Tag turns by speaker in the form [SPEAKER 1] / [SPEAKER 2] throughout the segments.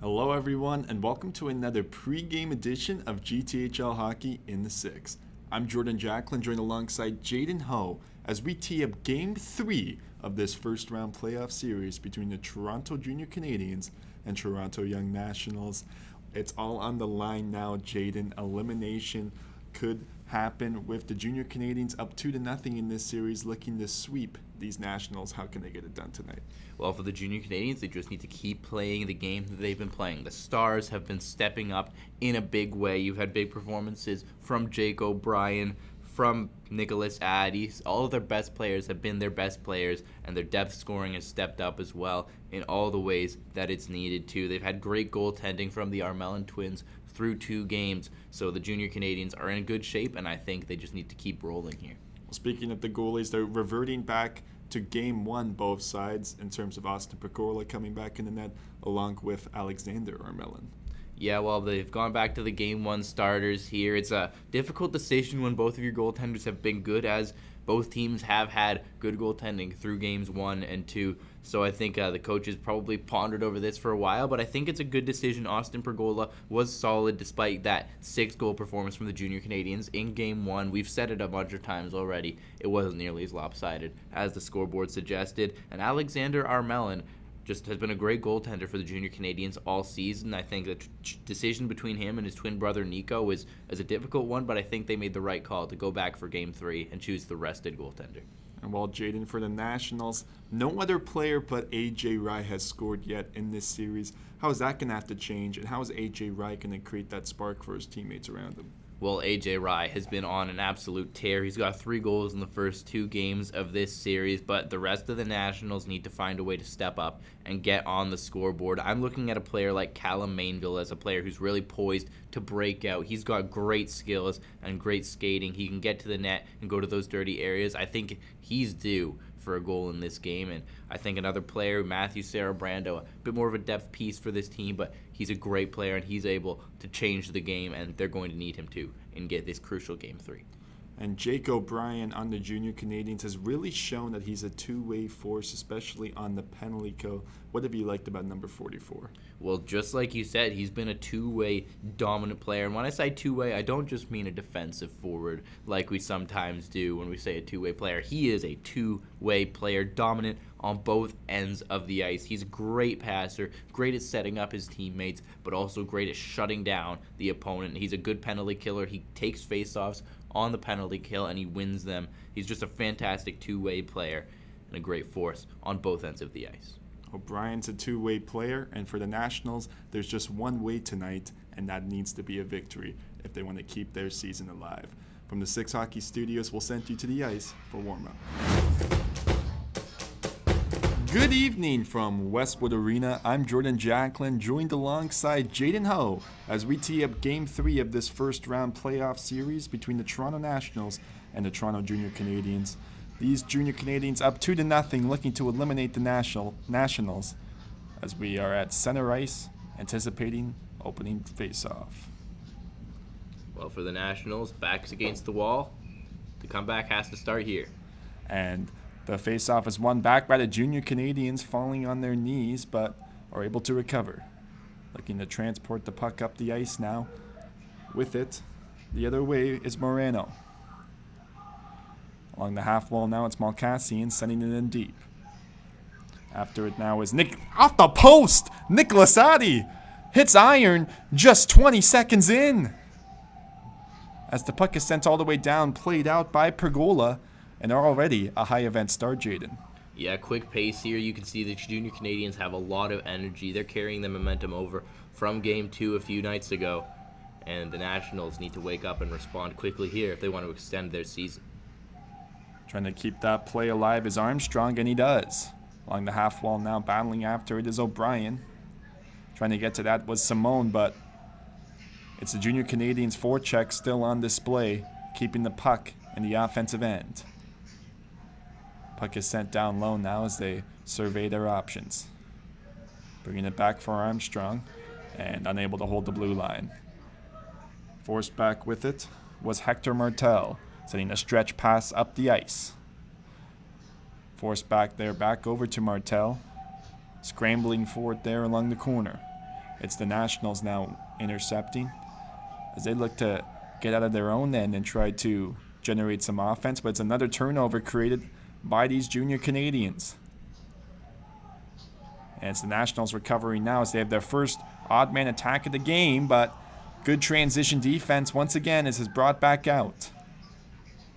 [SPEAKER 1] Hello everyone and welcome to another pre-game edition of GTHL Hockey in the 6. I'm Jordan Jacklin, joined alongside Jaden Ho as we tee up Game 3 of this first round playoff series between the Toronto Junior Canadiens and Toronto Young Nationals. It's all on the line now, Jaden. Elimination could happen with the Junior Canadiens up 2-0 in this series, looking to sweep these Nationals. How can they get it done tonight?
[SPEAKER 2] Well, for the Junior Canadiens, they just need to keep playing the game that they've been playing. The Stars have been stepping up in a big way. You've had big performances from Jake O'Brien, from Nicholas Addy. All of their best players have been their best players, and their depth scoring has stepped up as well in all the ways that it's needed to. They've had great goaltending from the Armelin twins through 2 games, so the Junior Canadiens are in good shape, and I think they just need to keep rolling here.
[SPEAKER 1] Well, speaking of the goalies, they're reverting back to Game 1, both sides, in terms of Austin Pecola coming back in the net, along with Alexander Armelin.
[SPEAKER 2] Yeah, well, they've gone back to the Game 1 starters here. It's a difficult decision when both of your goaltenders have been good, as both teams have had good goaltending through Games 1 and 2. So I think the coaches probably pondered over this for a while, but I think it's a good decision. Austin Pergola was solid despite that 6-goal performance from the Junior Canadiens in Game 1. We've said it a bunch of times already. It wasn't nearly as lopsided as the scoreboard suggested. And Alexander Armelin just has been a great goaltender for the Junior Canadiens all season. I think the decision between him and his twin brother Nico is a difficult one, but I think they made the right call to go back for Game 3 and choose the rested goaltender.
[SPEAKER 1] And while Jaden, for the Nationals, no other player but A.J. Rye has scored yet in this series. How is that going to have to change, and how is A.J. Rye going to create that spark for his teammates around him?
[SPEAKER 2] Well, A.J. Rye has been on an absolute tear. He's got 3 goals in the first 2 games of this series, but the rest of the Nationals need to find a way to step up and get on the scoreboard. I'm looking at a player like Callum Mainville as a player who's really poised to break out. He's got great skills and great skating. He can get to the net and go to those dirty areas. I think he's due for a goal in this game, and I think another player, Matthew Sarabrando, a bit more of a depth piece for this team, but he's a great player and he's able to change the game, and they're going to need him to and get this crucial Game 3.
[SPEAKER 1] And Jake O'Brien on the Junior Canadiens has really shown that he's a two-way force, especially on the penalty kill. What have you liked about number 44?
[SPEAKER 2] Well, just like you said, he's been a two-way dominant player. And when I say two-way, I don't just mean a defensive forward like we sometimes do when we say a two-way player. He is a two-way player, dominant on both ends of the ice. He's a great passer, great at setting up his teammates, but also great at shutting down the opponent. He's a good penalty killer. He takes faceoffs on the penalty kill and he wins them. He's just a fantastic two-way player and a great force on both ends of the ice.
[SPEAKER 1] O'Brien's a two-way player, and for the Nationals, there's just one way tonight, and that needs to be a victory if they want to keep their season alive. From the 6 Hockey Studios, we'll send you to the ice for warm-up. Good evening from Westwood Arena. I'm Jordan Jacklin, joined alongside Jaden Ho as we tee up Game 3 of this first-round playoff series between the Toronto Nationals and the Toronto Junior Canadiens. These Junior Canadiens up 2-0, looking to eliminate the Nationals as we are at center ice, anticipating opening face-off.
[SPEAKER 2] Well, for the Nationals, backs against the wall. The comeback has to start here.
[SPEAKER 1] And the face-off is won back by the Junior Canadiens, falling on their knees, but are able to recover. Looking to transport the puck up the ice now. With it, the other way is Moreno. Along the half wall now, it's Malkassian sending it in deep. After it now is Nick off the post. Nicholas Addy hits iron just 20 seconds in. As the puck is sent all the way down, played out by Pergola, and are already a high event start, Jaden.
[SPEAKER 2] Yeah, quick pace here. You can see the Junior Canadiens have a lot of energy. They're carrying the momentum over from Game 2 a few nights ago, and the Nationals need to wake up and respond quickly here if they want to extend their season.
[SPEAKER 1] Trying to keep that play alive is Armstrong, and he does. Along the half wall now, battling after it is O'Brien. Trying to get to that was Simone, but it's the Junior Canadiens forecheck still on display, keeping the puck in the offensive end. Puck is sent down low now as they survey their options. Bringing it back for Armstrong, and unable to hold the blue line. Forced back with it was Hector Martel, sending a stretch pass up the ice. Forced back there, back over to Martel. Scrambling for it there along the corner. It's the Nationals now intercepting as they look to get out of their own end and try to generate some offense, but it's another turnover created by these junior Canadiens. And it's the Nationals recovering now as they have their first odd man attack of the game, but good transition defense once again as is brought back out.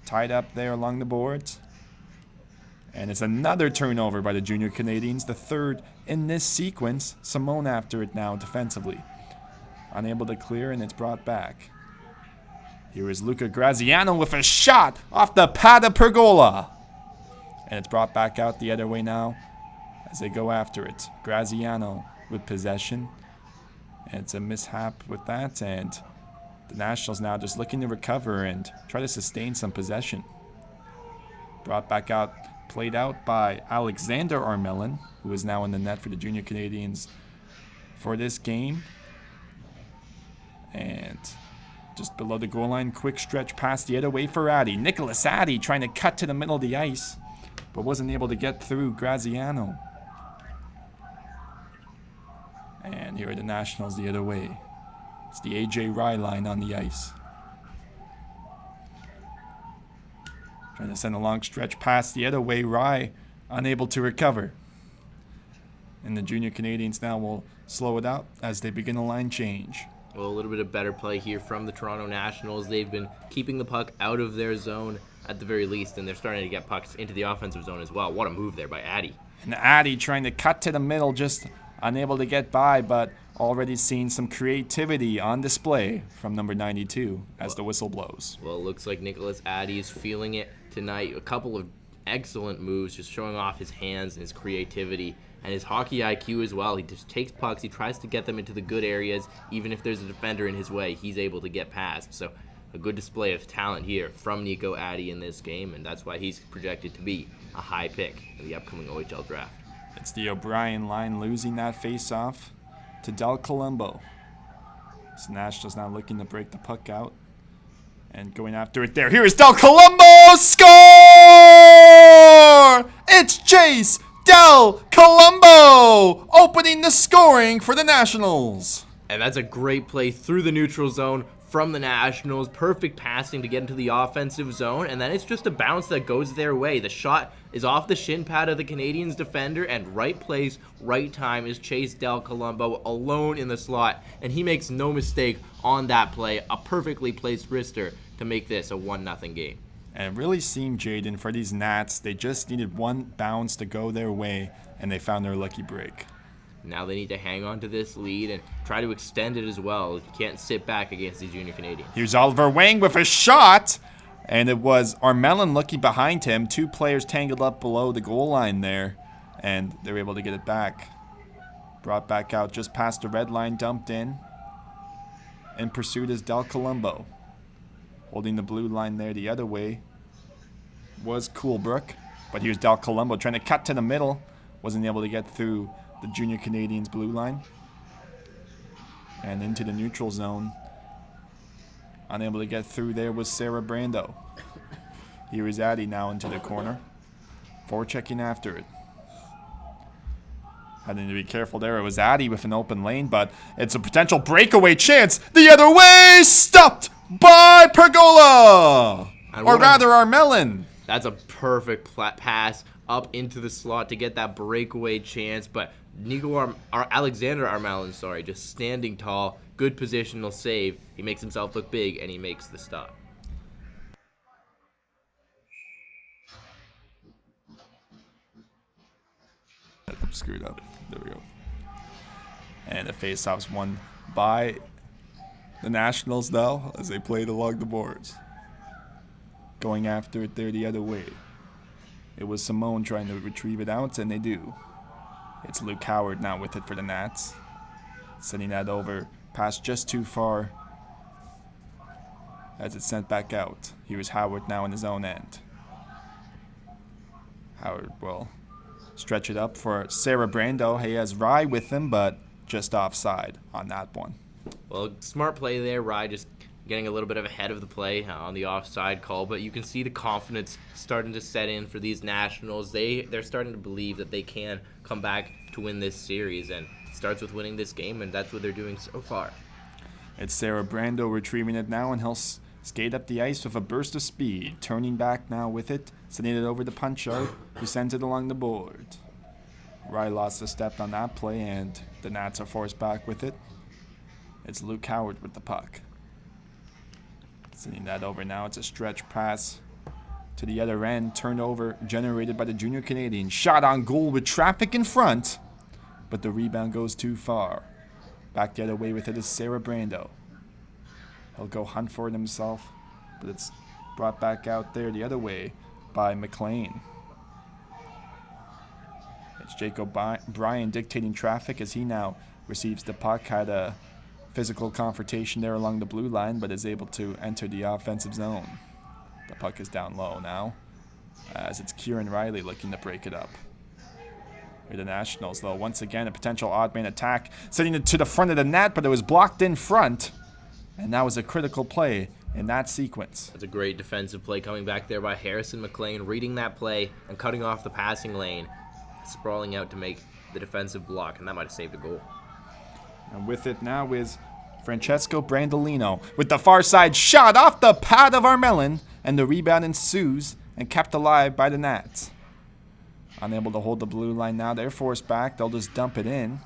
[SPEAKER 1] Tied up there along the boards. And it's another turnover by the junior Canadiens, the third in this sequence. Simone after it now defensively. Unable to clear, and it's brought back. Here is Luca Graziano with a shot off the pad of Pergola. And it's brought back out the other way now as they go after it. Graziano with possession. And it's a mishap with that, and the Nationals now just looking to recover and try to sustain some possession. Brought back out, played out by Alexander Armelin, who is now in the net for the junior Canadiens for this game. And just below the goal line, quick stretch pass the other way for Addy. Nicholas Addy trying to cut to the middle of the ice, but wasn't able to get through Graziano. And here are the Nationals the other way. It's the AJ Rye line on the ice. Trying to send a long stretch pass the other way. Rye unable to recover. And the junior Canadiens now will slow it out as they begin a line change.
[SPEAKER 2] Well, a little bit of better play here from the Toronto Nationals. They've been keeping the puck out of their zone at the very least, and they're starting to get pucks into the offensive zone as well. What a move there by Addy.
[SPEAKER 1] And Addy trying to cut to the middle, just unable to get by, but already seeing some creativity on display from number 92 as the whistle blows.
[SPEAKER 2] Well, it looks like Nicholas Addy is feeling it tonight. A couple of excellent moves, just showing off his hands and his creativity and his hockey IQ as well. He just takes pucks, he tries to get them into the good areas. Even if there's a defender in his way, he's able to get past. So a good display of talent here from Nico Addy in this game, and that's why he's projected to be a high pick in the upcoming OHL draft.
[SPEAKER 1] It's the O'Brien line losing that face-off to Del Colombo. So Nationals now looking to break the puck out and going after it there. Here is Del Colombo! Score! It's Chase Del Colombo opening the scoring for the Nationals.
[SPEAKER 2] And that's a great play through the neutral zone from the Nationals. Perfect passing to get into the offensive zone, and then it's just a bounce that goes their way. The shot is off the shin pad of the Canadiens defender, and right place, right time is Chase Del Colombo alone in the slot, and he makes no mistake on that play. A perfectly placed wrister to make this a 1-0 game.
[SPEAKER 1] And it really seemed, Jaden, for these Nats, they just needed one bounce to go their way, and they found their lucky break.
[SPEAKER 2] Now they need to hang on to this lead and try to extend it as well. You can't sit back against these junior Canadiens.
[SPEAKER 1] Here's Oliver Wang with a shot, and it was Armelin looking behind him. Two players tangled up below the goal line there, and they were able to get it back. Brought back out just past the red line, dumped in. In pursuit is Del Colombo. Holding the blue line there the other way was Coolbrook, but here's Del Colombo trying to cut to the middle. Wasn't able to get through the junior Canadiens blue line. And into the neutral zone. Unable to get through there was Sarah Brando. Here is Addy now into the corner. Forechecking after it. Having to be careful there. It was Addy with an open lane, but it's a potential breakaway chance. The other way, stopped by Pergola! Or rather, Armelin.
[SPEAKER 2] That's a perfect pass up into the slot to get that breakaway chance, but Alexander Armelin, just standing tall, good positional save. He makes himself look big, and he makes the stop.
[SPEAKER 1] Screwed up. There we go. And the faceoff's won by the Nationals, though, as they played along the boards. Going after it there the other way. It was Simone trying to retrieve it out, and they do. It's Luke Howard now with it for the Nats. Sending that over, past just too far as it's sent back out. Here's Howard now in his own end. Howard will stretch it up for Sarah Brando. He has Rye with him, but just offside on that one.
[SPEAKER 2] Well, smart play there. Rye just getting a little bit of ahead of the play on the offside call, but you can see the confidence starting to set in for these Nationals. They're starting to believe that they can come back to win this series, and starts with winning this game, and that's what they're doing so far.
[SPEAKER 1] It's Sarah Brando retrieving it now, and he'll skate up the ice with a burst of speed. Turning back now with it, sending it over to Punchard, who sends it along the board. Rye lost a step on that play, and the Nats are forced back with it. It's Luke Howard with the puck. Sending that over now. It's a stretch pass to the other end. Turnover generated by the Junior Canadiens. Shot on goal with traffic in front, but the rebound goes too far. Back the other way with it is Sarah Brando. He'll go hunt for it himself, but it's brought back out there the other way by McLean. It's Jacob Bryan dictating traffic as he now receives the puck. Had a physical confrontation there along the blue line, but is able to enter the offensive zone. The puck is down low now, as it's Kieran Riley looking to break it up. Here the Nationals, though, once again a potential odd man attack, sending it to the front of the net, but it was blocked in front, and that was a critical play in that sequence.
[SPEAKER 2] That's a great defensive play coming back there by Harrison McLean, reading that play and cutting off the passing lane, sprawling out to make the defensive block, and that might have saved a goal.
[SPEAKER 1] And with it now is Francesco Brandolino with the far side shot off the pad of Armelin, and the rebound ensues and kept alive by the Nats. Unable to hold the blue line now. They're forced back. They'll just dump it in.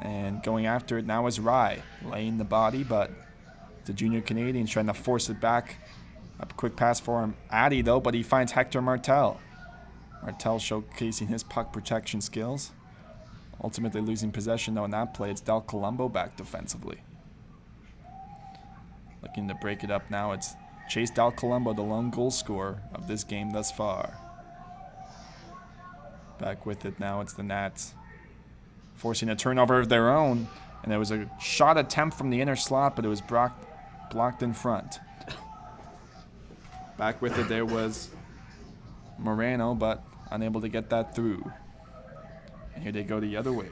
[SPEAKER 1] And going after it now is Rye, laying the body, but the Junior Canadiens trying to force it back. A quick pass for him. Addy, though, but he finds Hector Martel. Martel showcasing his puck protection skills. Ultimately losing possession, though, in that play. It's Del Colombo back defensively. Looking to break it up now. It's Chase Del Colombo, the lone goal scorer of this game thus far. Back with it now. It's the Nats forcing a turnover of their own. And there was a shot attempt from the inner slot, but it was blocked in front. Back with it there was Moreno, but unable to get that through. And here they go the other way.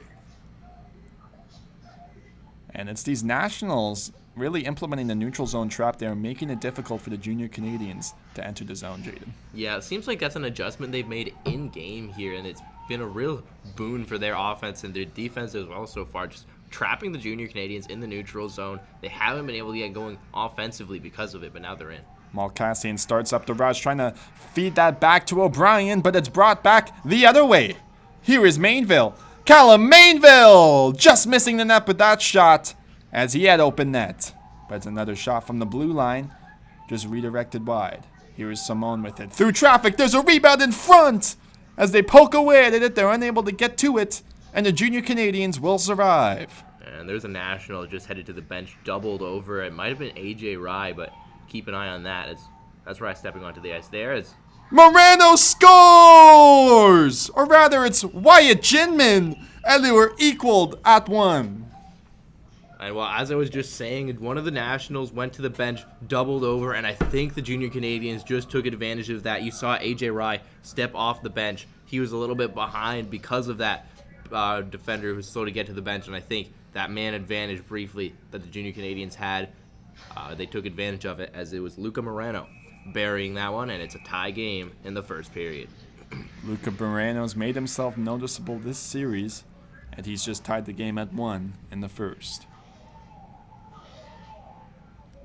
[SPEAKER 1] And it's these Nationals really implementing the neutral zone trap there, making it difficult for the Junior Canadiens to enter the zone, Jaden.
[SPEAKER 2] Yeah, it seems like that's an adjustment they've made in-game here, and it's been a real boon for their offense and their defense as well so far, just trapping the Junior Canadiens in the neutral zone. They haven't been able to get going offensively because of it, but now they're in. Malkassian
[SPEAKER 1] starts up the rush, trying to feed that back to O'Brien, but it's brought back the other way. Here is Mainville. Callum Mainville just missing the net with that shot as he had open net. But it's another shot from the blue line, just redirected wide. Here is Simone with it. Through traffic, there's a rebound in front. As they poke away at it, they're unable to get to it, and the Junior Canadiens will survive.
[SPEAKER 2] And there's a National just headed to the bench, doubled over. It might have been A.J. Rye, but keep an eye on that. That's Rye stepping onto the ice there.
[SPEAKER 1] Moreno scores! Or rather, it's Wyatt Ginman, and they were equaled at one.
[SPEAKER 2] And well, as I was just saying, one of the Nationals went to the bench, doubled over, and I think the Junior Canadiens just took advantage of that. You saw A.J. Rye step off the bench. He was a little bit behind because of that defender who was slow to get to the bench, and I think that man advantage briefly that the Junior Canadiens had, they took advantage of it as it was Luca Moreno burying that one, and it's a tie game in the first period.
[SPEAKER 1] Luca Moreno's made himself noticeable this series, and he's just tied the game at 1 in the first.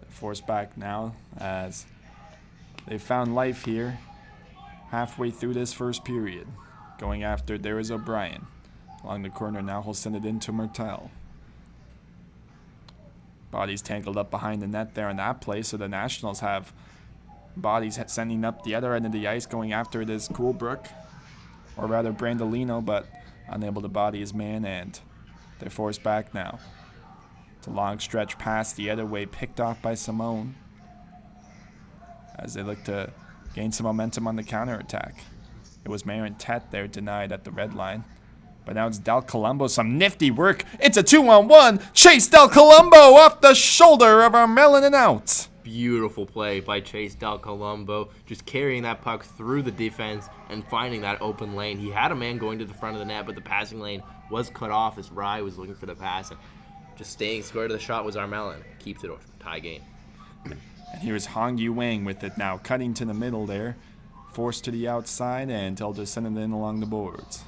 [SPEAKER 1] Forced back now as they found life here halfway through this first period. Going after, there is O'Brien. Along the corner now, he'll send it into Martel. Bodies tangled up behind the net there in that play, so the Nationals have bodies sending up the other end of the ice. Going after it is Coolbrook, or rather Brandolino, but unable to body his man, and they're forced back now. It's a long stretch pass the other way, picked off by Simone as they look to gain some momentum on the counterattack. It was Marin Tet there denied at the red line. But now it's Del Colombo, some nifty work. It's a 2-on-1. Chase Del Colombo off the shoulder of Armelin and out.
[SPEAKER 2] Beautiful play by Chase Del Colombo, just carrying that puck through the defense and finding that open lane. He had a man going to the front of the net, but the passing lane was cut off as Rye was looking for the pass. And just staying square to the shot was Armelin. Keeps it a tie game.
[SPEAKER 1] And here's Hong Yu Wang with it now, cutting to the middle there. Forced to the outside, and he'll just send it in along the boards.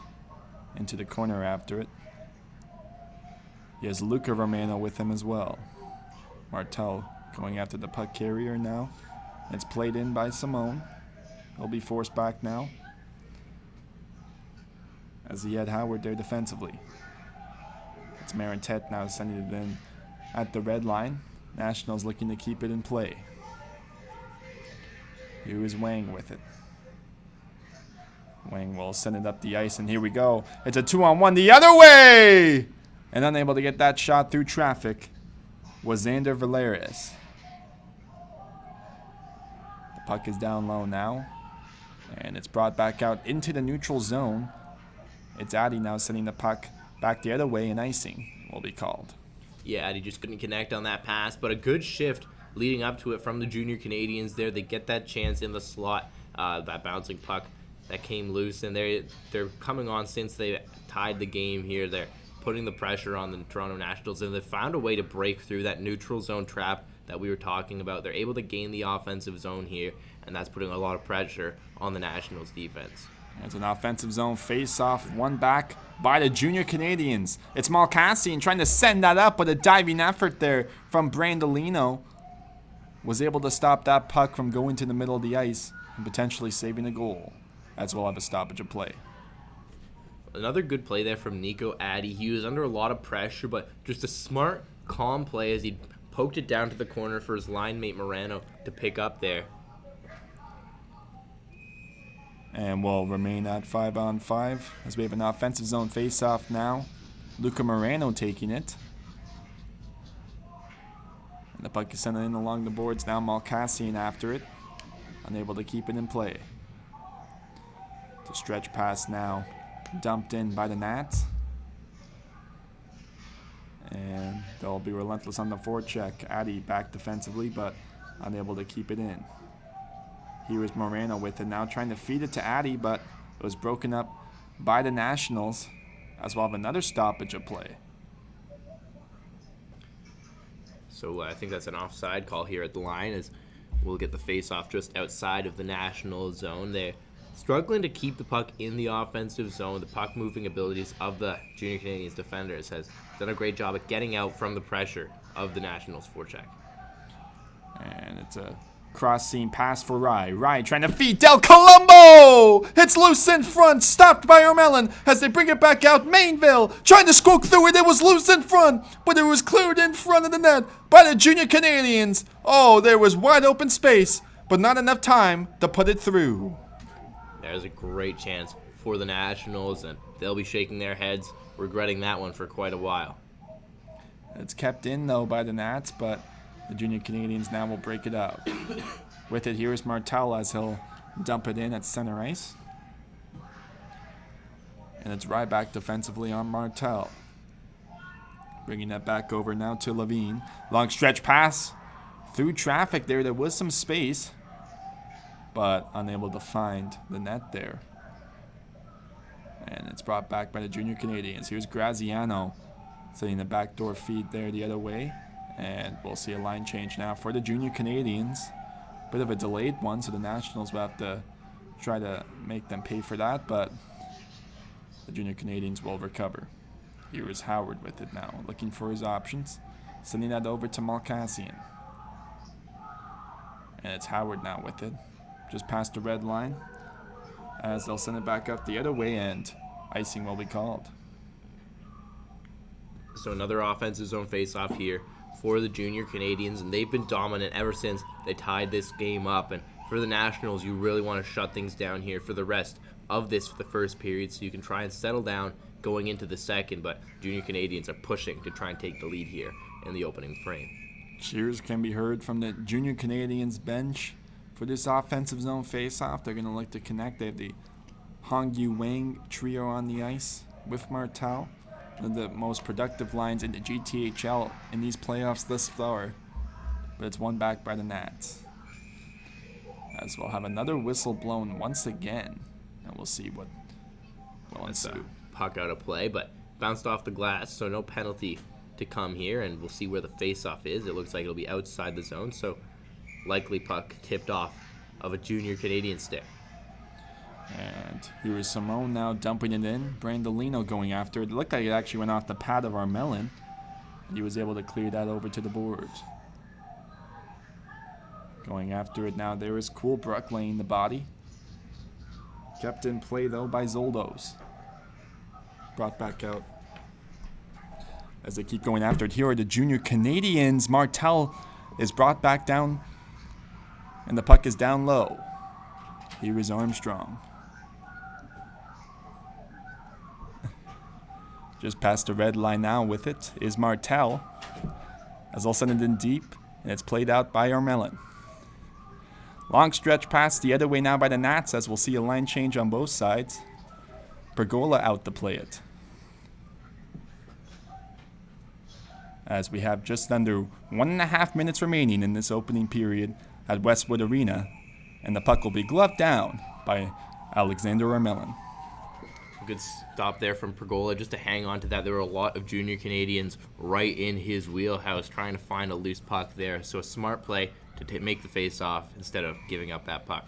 [SPEAKER 1] Into the corner after it. He has Luca Romano with him as well. Martel going after the puck carrier now. It's played in by Simone. He'll be forced back now, as he had Howard there defensively. It's Marintet now sending it in at the red line. Nationals looking to keep it in play. Here is Wang with it. Wang will send it up the ice, and here we go. It's a 2-on-1 the other way! And unable to get that shot through traffic was Xander Valeris. The puck is down low now, and it's brought back out into the neutral zone. It's Addy now sending the puck back the other way, and icing will be called.
[SPEAKER 2] Yeah, Addy just couldn't connect on that pass, but a good shift leading up to it from the junior Canadiens there. They get that chance in the slot, that bouncing puck that came loose, and they're coming on since they tied the game here. They're putting the pressure on the Toronto Nationals, and they found a way to break through that neutral zone trap that we were talking about. They're able to gain the offensive zone here, and that's putting a lot of pressure on the Nationals defense.
[SPEAKER 1] It's an offensive zone face-off, one back by the junior Canadiens. It's Malkassian trying to send that up, but a diving effort there from Brandolino was able to stop that puck from going to the middle of the ice and potentially saving a goal, as we'll have a stoppage of play.
[SPEAKER 2] Another good play there from Nico Addy. He was under a lot of pressure, but just a smart, calm play as he poked it down to the corner for his line mate Morano to pick up there.
[SPEAKER 1] And we'll remain at 5-on-5 as we have an offensive zone face-off now. Luca Morano taking it. And the puck is sent in along the boards now. Malkassian after it. Unable to keep it in play. It's a stretch pass now. Dumped in by the Nats. And they'll be relentless on the forecheck. Addy back defensively, but unable to keep it in. Here is Morano with it now, trying to feed it to Addy, but it was broken up by the Nationals, as we'll have another stoppage of play.
[SPEAKER 2] So I think that's an offside call here at the line, as we'll get the face-off just outside of the National zone. They're struggling to keep the puck in the offensive zone. The puck-moving abilities of the junior Canadiens defenders has done a great job at getting out from the pressure of the Nationals forecheck.
[SPEAKER 1] And it's a cross-seam pass for Rye. Rye trying to feed Del Colombo! It's loose in front, stopped by Ormelin as they bring it back out. Mainville trying to squawk through it. It was loose in front, but it was cleared in front of the net by the junior Canadiens. Oh, there was wide open space, but not enough time to put it through.
[SPEAKER 2] There's a great chance for the Nationals, and they'll be shaking their heads, regretting that one for quite a while.
[SPEAKER 1] It's kept in, though, by the Nats, but the junior Canadiens now will break it out. With it, here is Martel as he'll dump it in at center ice. And it's right back defensively on Martel. Bringing that back over now to Levine. Long stretch pass through traffic there. There was some space, but unable to find the net there. And it's brought back by the junior Canadiens. Here's Graziano setting the backdoor feed there the other way. And we'll see a line change now for the junior Canadiens. Bit of a delayed one, so the Nationals will have to try to make them pay for that, but the junior Canadiens will recover. Here is Howard with it now, looking for his options. Sending that over to Malkassian. And it's Howard now with it. Just past the red line. As they'll send it back up the other way, and icing will be called.
[SPEAKER 2] So another offensive zone face-off here for the junior Canadiens, and they've been dominant ever since they tied this game up. And for the Nationals, you really want to shut things down here for the rest of this for the first period, so you can try and settle down going into the second. But junior Canadiens are pushing to try and take the lead here in the opening frame.
[SPEAKER 1] Cheers can be heard from the junior Canadiens bench for this offensive zone face-off. They're going to look to connect. They have the Hongyu Wang trio on the ice with Martel. One of the most productive lines in the GTHL in these playoffs thus far. But it's won back by the Nats. As we'll have another whistle blown once again. And we'll see what will ensue.
[SPEAKER 2] Puck out of play, but bounced off the glass, so no penalty to come here. And we'll see where the face-off is. It looks like it'll be outside the zone, so likely puck tipped off of a junior Canadian stick.
[SPEAKER 1] And here is Simone now dumping it in. Brandolino going after it. It looked like it actually went off the pad of Ormelin. He was able to clear that over to the board. Going after it now, there is Coolbrook laying the body. Kept in play, though, by Zoldos. Brought back out. As they keep going after it, here are the junior Canadiens. Martel is brought back down, and the puck is down low. Here is Armstrong. Just past the red line now with it is Martel. As they'll send it in deep, and it's played out by Armelin. Long stretch pass the other way now by the Nats, as we'll see a line change on both sides. Pergola out to play it. As we have just under 1.5 minutes remaining in this opening period at Westwood Arena, and the puck will be gloved down by Alexander Armelin.
[SPEAKER 2] A good stop there from Pergola just to hang on to that. There were a lot of junior Canadians right in his wheelhouse trying to find a loose puck there. So a smart play to make the face-off instead of giving up that puck.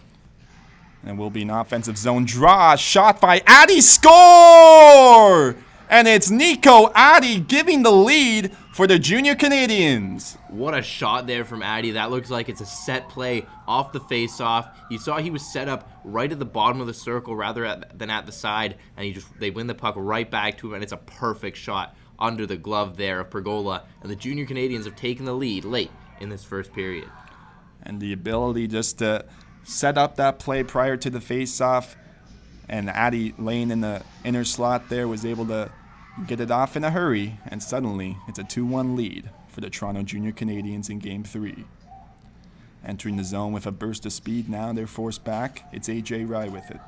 [SPEAKER 1] And will be an offensive zone draw. Shot by Addy. Score! And it's Nico Addy giving the lead for the junior Canadiens.
[SPEAKER 2] What a shot there from Addy. That looks like it's a set play off the face-off. You saw he was set up right at the bottom of the circle rather than at the side, and they win the puck right back to him, and it's a perfect shot under the glove there of Pergola. And the junior Canadiens have taken the lead late in this first period.
[SPEAKER 1] And the ability just to set up that play prior to the face-off, and Addy laying in the inner slot there was able to get it off in a hurry, and suddenly it's a 2-1 lead for the Toronto Junior Canadiens in Game 3. Entering the zone with a burst of speed now, they're forced back. It's A.J. Rye with it.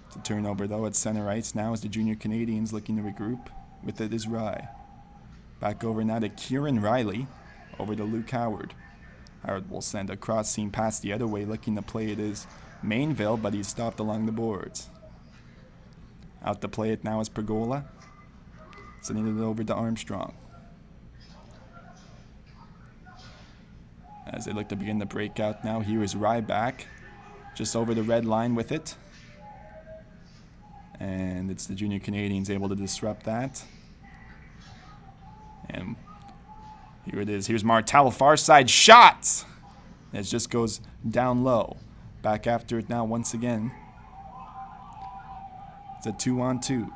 [SPEAKER 1] It's a turnover, though, at center ice now as the Junior Canadiens looking to regroup. With it is Rye. Back over now to Kieran Riley, over to Luke Howard. Howard will send a cross-seam pass the other way, looking to play it is Mainville, but he's stopped along the boards. Out to play it now is Pergola. Sending it over to Armstrong. As they look to begin the breakout now, here is Ryback. Just over the red line with it. And it's the junior Canadiens able to disrupt that. And here it is. Here's Martel, far side shot. It just goes down low. Back after it now once again. It's a 2-on-2.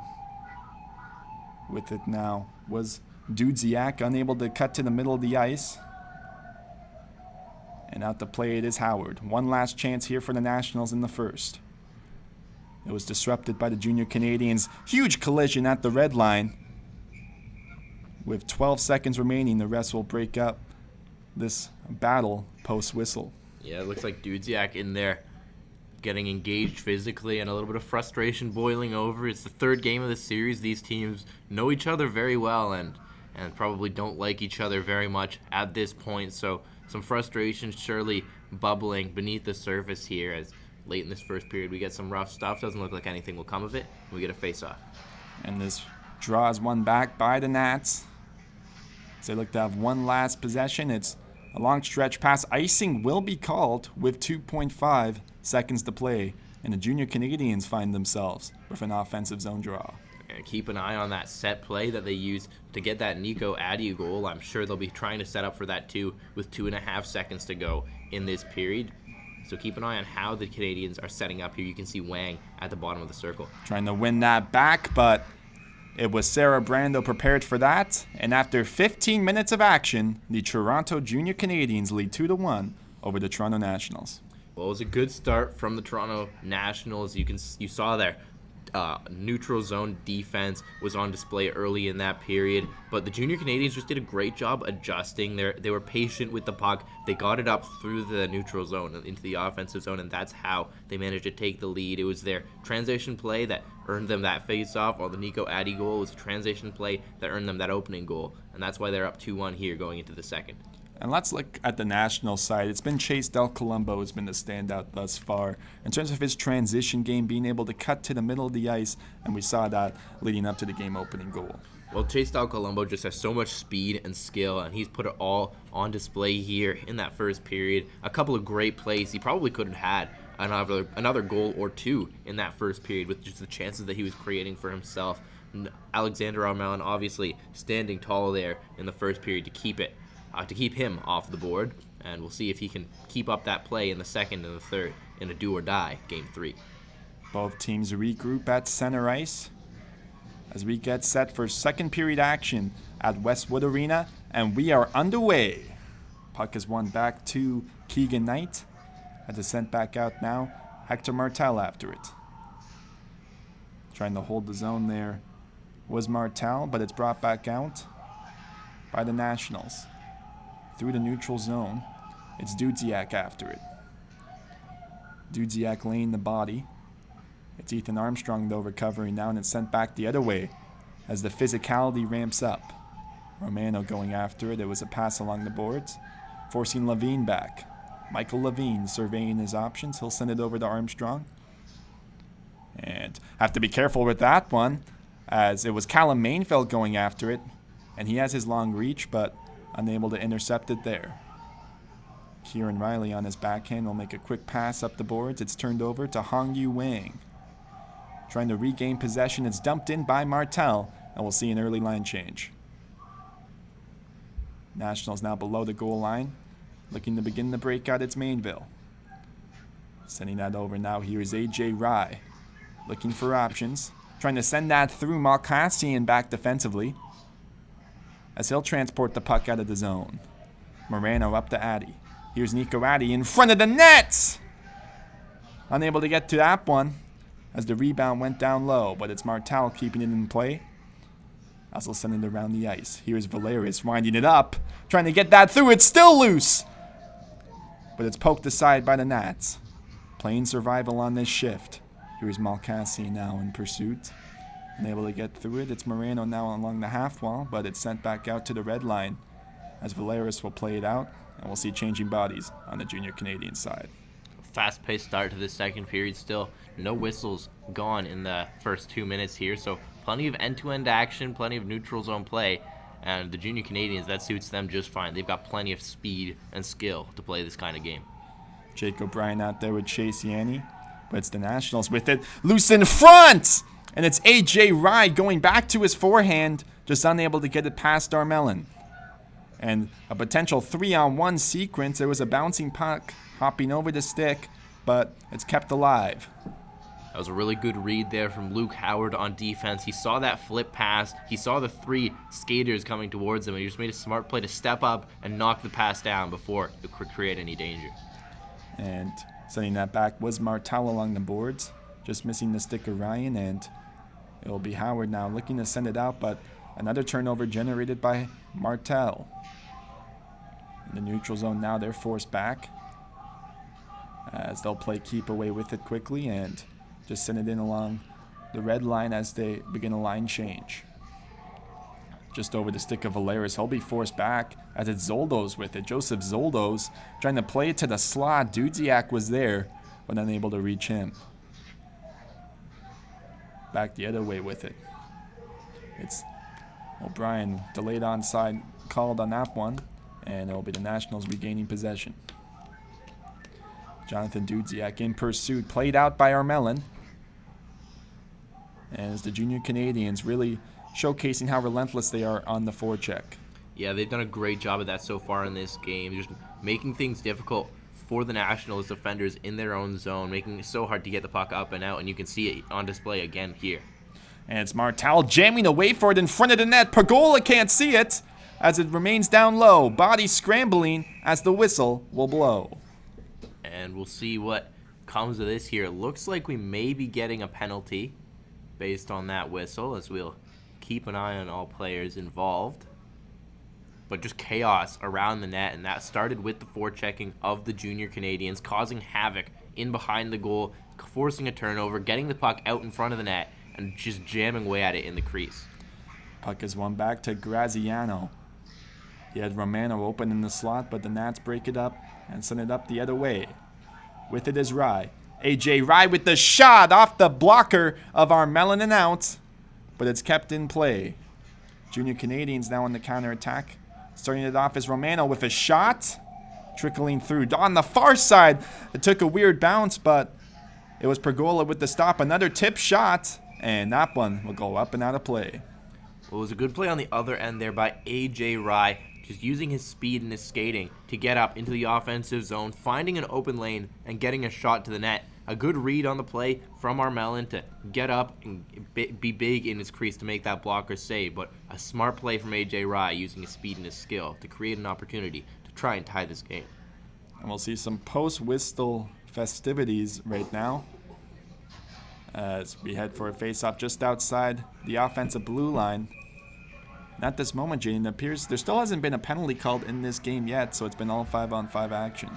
[SPEAKER 1] With it now was Dudziak, unable to cut to the middle of the ice. And out to play it is Howard. One last chance here for the Nationals in the first. It was disrupted by the junior Canadiens. Huge collision at the red line. With 12 seconds remaining, the rest will break up this battle post-whistle.
[SPEAKER 2] Yeah, it looks like Dudziak in there getting engaged physically and a little bit of frustration boiling over. It's the third game of the series. These teams know each other very well and probably don't like each other very much at this point. So some frustration surely bubbling beneath the surface here as late in this first period we get some rough stuff. Doesn't look like anything will come of it. We get a face-off.
[SPEAKER 1] And this draws one back by the Nats. So they look to have one last possession. It's a long stretch pass. Icing will be called with 2.5 seconds to play. And the junior Canadiens find themselves with an offensive zone draw.
[SPEAKER 2] And keep an eye on that set play that they use to get that Nico Addy goal. I'm sure they'll be trying to set up for that too with 2.5 seconds to go in this period. So keep an eye on how the Canadiens are setting up here. You can see Wang at the bottom of the circle.
[SPEAKER 1] Trying to win that back, but it was Sarah Brando prepared for that. And after 15 minutes of action, the Toronto Junior Canadiens lead 2-1 over the Toronto Nationals.
[SPEAKER 2] Well, it was a good start from the Toronto Nationals. You saw there. Neutral zone defense was on display early in that period, but the junior Canadiens just did a great job adjusting. They were patient with the puck. They got it up through the neutral zone and into the offensive zone, and that's how they managed to take the lead. It was their transition play that earned them that face-off, while the Nico Addy goal was a transition play that earned them that opening goal, and that's why they're up 2-1 here going into the second.
[SPEAKER 1] And let's look at the national side. It's been Chase Del Colombo who's been the standout thus far in terms of his transition game, being able to cut to the middle of the ice, and we saw that leading up to the game-opening goal.
[SPEAKER 2] Well, Chase Del Colombo just has so much speed and skill, and he's put it all on display here in that first period. A couple of great plays. He probably could have had another goal or two in that first period with just the chances that he was creating for himself. Alexander Armelin obviously standing tall there in the first period to keep him off the board. And we'll see if he can keep up that play in the second and the third in a do-or-die Game 3.
[SPEAKER 1] Both teams regroup at center ice as we get set for second period action at Westwood Arena, and we are underway. Puck is won back to Keegan Knight. Had to sent back out now. Hector Martel after it. Trying to hold the zone there was Martel, but it's brought back out by the Nationals. Through the neutral zone, it's Dudziak after it. Dudziak laying the body. It's Ethan Armstrong, though, recovering now, and it's sent back the other way as the physicality ramps up. Romano going after it. It was a pass along the boards, forcing Levine back. Michael Levine surveying his options. He'll send it over to Armstrong. And have to be careful with that one, as it was Callum Mainfeld going after it, and he has his long reach, but unable to intercept it there. Kieran Riley on his backhand will make a quick pass up the boards. It's turned over to Hong Yu Wang. Trying to regain possession. It's dumped in by Martel, and we'll see an early line change. Nationals now below the goal line, looking to begin the breakout. It's Mainville. Sending that over now. Here's A.J. Rye, looking for options. Trying to send that through Malkassian back defensively, as he'll transport the puck out of the zone. Moreno up to Addy. Here's Nico Addy in front of the net. Unable to get to that one as the rebound went down low, but it's Martel keeping it in play. Also sending it around the ice. Here's Valeris winding it up, trying to get that through. It's still loose, but it's poked aside by the Nats. Playing survival on this shift. Here's Malkassian now in pursuit. Unable to get through it. It's Moreno now along the half wall, but it's sent back out to the red line as Valeris will play it out, and we'll see changing bodies on the junior Canadian side.
[SPEAKER 2] Fast-paced start to the second period still. No whistles gone in the first 2 minutes here, so plenty of end-to-end action, plenty of neutral zone play, and the junior Canadians, that suits them just fine. They've got plenty of speed and skill to play this kind of game.
[SPEAKER 1] Jake O'Brien out there with Chase Yanni, but it's the Nationals with it. Loose in front! And it's A.J. Rye going back to his forehand, just unable to get it past Armelin. And a potential 3-on-1 sequence. There was a bouncing puck hopping over the stick, but it's kept alive.
[SPEAKER 2] That was a really good read there from Luke Howard on defense. He saw that flip pass. He saw the three skaters coming towards him, and he just made a smart play to step up and knock the pass down before it could create any danger.
[SPEAKER 1] And sending that back was Martel along the boards, just missing the stick of Ryan, and it will be Howard now looking to send it out, but another turnover generated by Martel. In the neutral zone now, they're forced back as they'll play keep away with it quickly and just send it in along the red line as they begin a line change. Just over the stick of Valeris. He'll be forced back as it's Zoldos with it. Joseph Zoldos trying to play it to the slot. Dudziak was there, but unable to reach him. Back the other way with it. It's O'Brien, delayed onside called on that one, and it will be the Nationals regaining possession. Jonathan Dudziak in pursuit, played out by Armelin. As the junior Canadians really showcasing how relentless they are on the forecheck.
[SPEAKER 2] Yeah, they've done a great job of that so far in this game, just making things difficult for the Nationals defenders in their own zone, making it so hard to get the puck up and out, and you can see it on display again here.
[SPEAKER 1] And it's Martel jamming away for it in front of the net. Pergola can't see it as it remains down low. Body scrambling as the whistle will blow.
[SPEAKER 2] And we'll see what comes of this here. It looks like we may be getting a penalty based on that whistle, as we'll keep an eye on all players involved. But just chaos around the net, and that started with the forechecking of the junior Canadians, causing havoc in behind the goal, forcing a turnover, getting the puck out in front of the net, and just jamming away at it in the crease.
[SPEAKER 1] Puck is won back to Graziano. He had Romano open in the slot, but the Nats break it up and send it up the other way. With it is Rye. A.J. Rye with the shot off the blocker of Armelin and out, but it's kept in play. Junior Canadians now on the counterattack. Starting it off is Romano with a shot, trickling through. On the far side, it took a weird bounce, but it was Pergola with the stop. Another tip shot, And that one will go up and out of play.
[SPEAKER 2] Well, it was a good play on the other end there by A.J. Rye, just using his speed and his skating to get up into the offensive zone, finding an open lane, and getting a shot to the net. A good read on the play from Armelin to get up and be big in his crease to make that blocker save, but a smart play from A.J. Rye using his speed and his skill to create an opportunity to try and tie this game.
[SPEAKER 1] And we'll see some post-whistle festivities right now as we head for a face-off just outside the offensive blue line. And at this moment, Jaden, it appears there still hasn't been a penalty called in this game yet, so it's been all 5-on-5 action.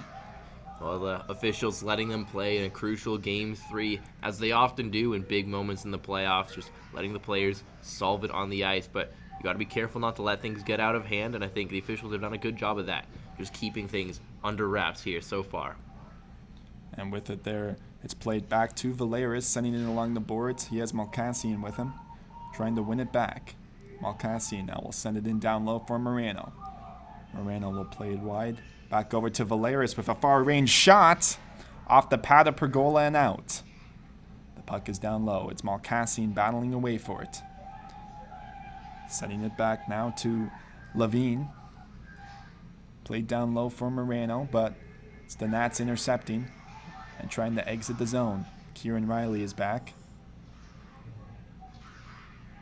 [SPEAKER 2] Well, the officials letting them play in a crucial Game 3, as they often do in big moments in the playoffs, just letting the players solve it on the ice. But you got to be careful not to let things get out of hand, and I think the officials have done a good job of that, just keeping things under wraps here so far.
[SPEAKER 1] And with it there, it's played back to Valeris, sending it along the boards. He has Malkassian with him, trying to win it back. Malkassian now will send it in down low for Moreno. Moreno will play it wide. Back over to Valeris with a far-range shot off the pad of Pergola and out. The puck is down low. It's Malkassian battling away for it. Sending it back now to Levine. Played down low for Moreno, but it's the Nats intercepting and trying to exit the zone. Kieran Riley is back.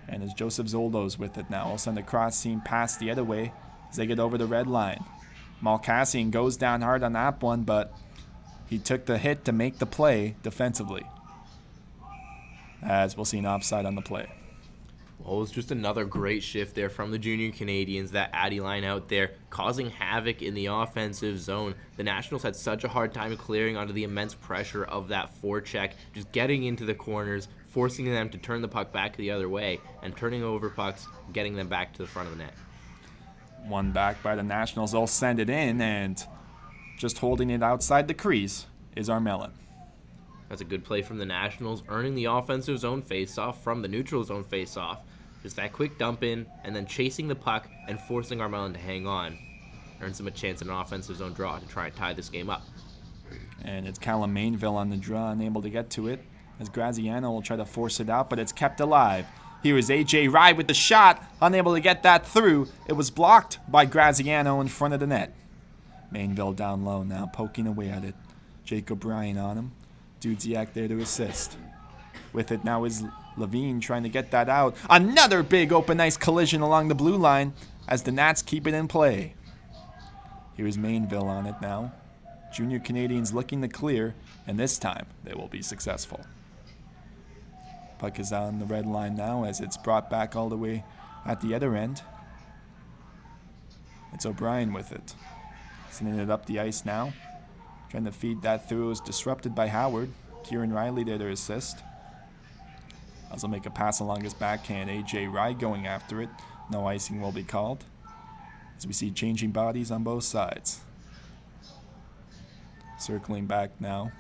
[SPEAKER 1] And as Joseph Zoldo's with it now, will send a cross seam pass the other way as they get over the red line. Malkassian goes down hard on that one, but he took the hit to make the play defensively. As we'll see an offside on the play.
[SPEAKER 2] Well, it was just another great shift there from the junior Canadiens, that Addy line out there, causing havoc in the offensive zone. The Nationals had such a hard time clearing under the immense pressure of that forecheck, just getting into the corners, forcing them to turn the puck back the other way, and turning over pucks, getting them back to the front of the net.
[SPEAKER 1] One back by the Nationals. They'll send it in, and just holding it outside the crease is Armelin.
[SPEAKER 2] That's a good play from the Nationals, earning the offensive zone faceoff from the neutral zone faceoff. Just that quick dump in, and then chasing the puck and forcing Armelin to hang on. Earns him a chance at an offensive zone draw to try and tie this game up.
[SPEAKER 1] And it's Callum Mainville on the draw, unable to get to it, as Graziano will try to force it out, but it's kept alive. Here is A.J. Rye with the shot, unable to get that through. It was blocked by Graziano in front of the net. Mainville down low now, poking away at it. Jake O'Brien on him. Dudziak there to assist. With it now is Levine trying to get that out. Another big open ice collision along the blue line as the Nats keep it in play. Here's Mainville on it now. Junior Canadiens looking to clear, and this time they will be successful. Puck is on the red line now as it's brought back all the way at the other end. It's O'Brien with it. Sending it up the ice now. Trying to feed that through. It was disrupted by Howard. Kieran Riley there to assist. Also make a pass along his backhand. A.J. Rye going after it. No icing will be called. As we see changing bodies on both sides. Circling back now.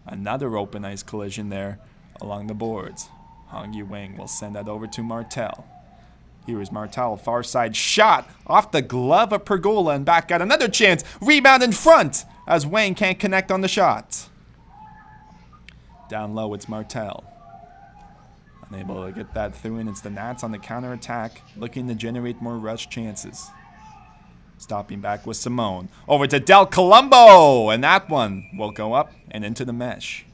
[SPEAKER 1] Another open ice collision there along the boards. Hong Yu Wang will send that over to Martel. Here is Martel, far side shot off the glove of Pergola, and back at another chance. Rebound in front as Wang can't connect on the shot. Down low, it's Martel. Unable to get that through, and it's the Nats on the counterattack, looking to generate more rush chances. Stopping back with Simone. Over to Del Colombo, and that one will go up and into the mesh.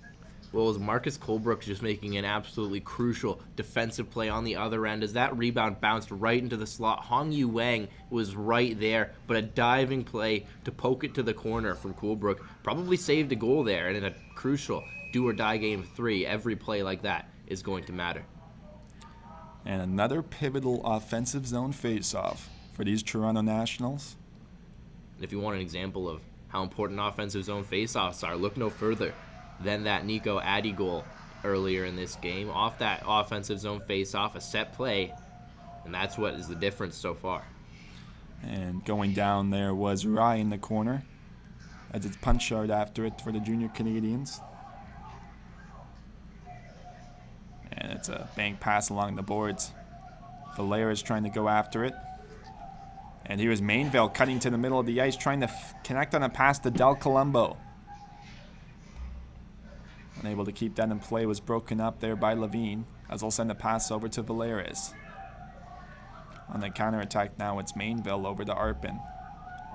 [SPEAKER 2] Well, as Marcus Colebrook just making an absolutely crucial defensive play on the other end as that rebound bounced right into the slot. Hong Yu Wang was right there, but a diving play to poke it to the corner from Colebrook probably saved a goal there. And in a crucial do-or-die Game 3, every play like that is going to matter.
[SPEAKER 1] And another pivotal offensive zone face-off for these Toronto Nationals.
[SPEAKER 2] And if you want an example of how important offensive zone face-offs are, look no further than that Nico Addy goal earlier in this game. Off that offensive zone face-off, a set play, and that's what is the difference so far.
[SPEAKER 1] And going down there was Rye in the corner as it's punch hard after it for the junior Canadiens. And it's a bank pass along the boards. Valera is trying to go after it. And here is Mainville cutting to the middle of the ice, trying to connect on a pass to Del Colombo. Unable to keep that in play, was broken up there by Levine, as they'll send a pass over to Valeris. On the counterattack now, it's Mainville over to Arpin.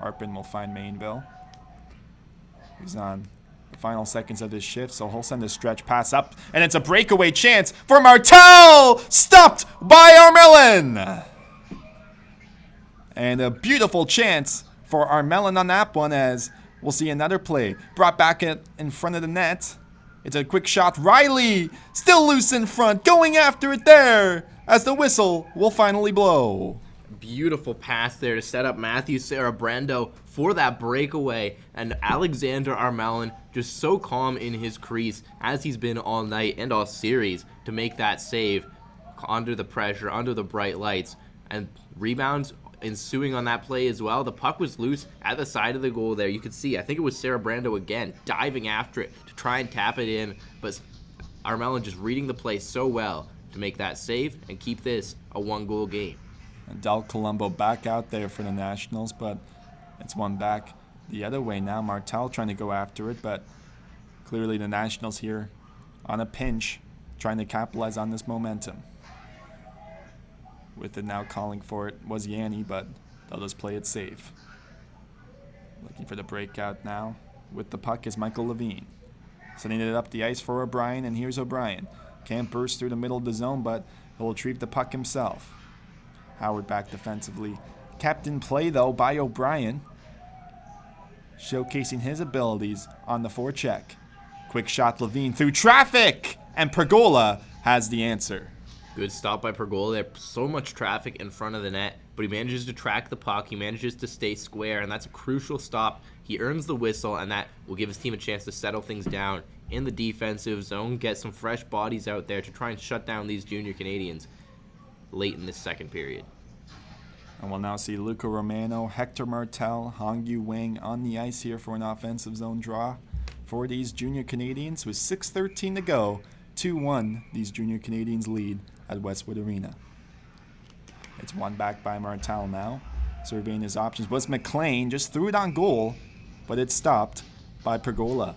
[SPEAKER 1] Arpin will find Mainville. He's on the final seconds of his shift, so he'll send a stretch pass up, and it's a breakaway chance for Martel! Stopped by Armelin! And a beautiful chance for Armelin on that one, as we'll see another play brought back in front of the net. It's a quick shot. Riley still loose in front, going after it there as the whistle will finally blow.
[SPEAKER 2] Beautiful pass there to set up Matthew Sarabrando for that breakaway, and Alexander Armelin just so calm in his crease as he's been all night and all series to make that save under the pressure, under the bright lights, and rebounds ensuing on that play as well. The puck was loose at the side of the goal there. You could see, I think it was Sarabrando again diving after it to try and tap it in, but Armelin just reading the play so well to make that save and keep this a 1-goal game.
[SPEAKER 1] And Del Colombo back out there for the Nationals, but it's one back the other way now. Martel trying to go after it, but clearly the Nationals here on a pinch, trying to capitalize on this momentum. With it now calling for it was Yanni, but they'll just play it safe. Looking for the breakout now. With the puck is Michael Levine. Sending it up the ice for O'Brien, and here's O'Brien. Can't burst through the middle of the zone, but he'll retrieve the puck himself. Howard back defensively. Kept in play, though, by O'Brien. Showcasing his abilities on the forecheck. Quick shot, Levine through traffic! And Pergola has the answer.
[SPEAKER 2] Good stop by Pergola there. So much traffic in front of the net, but he manages to track the puck. He manages to stay square, and that's a crucial stop. He earns the whistle, and that will give his team a chance to settle things down in the defensive zone, get some fresh bodies out there to try and shut down these junior Canadiens late in this second period.
[SPEAKER 1] And we'll now see Luca Romano, Hector Martel, Hongyu Wang on the ice here for an offensive zone draw for these junior Canadiens with 6:13 to go. 2-1, these junior Canadiens lead at Westwood Arena. It's one back by Martel now. Surveying his options was McLean, just threw it on goal, but it's stopped by Pergola.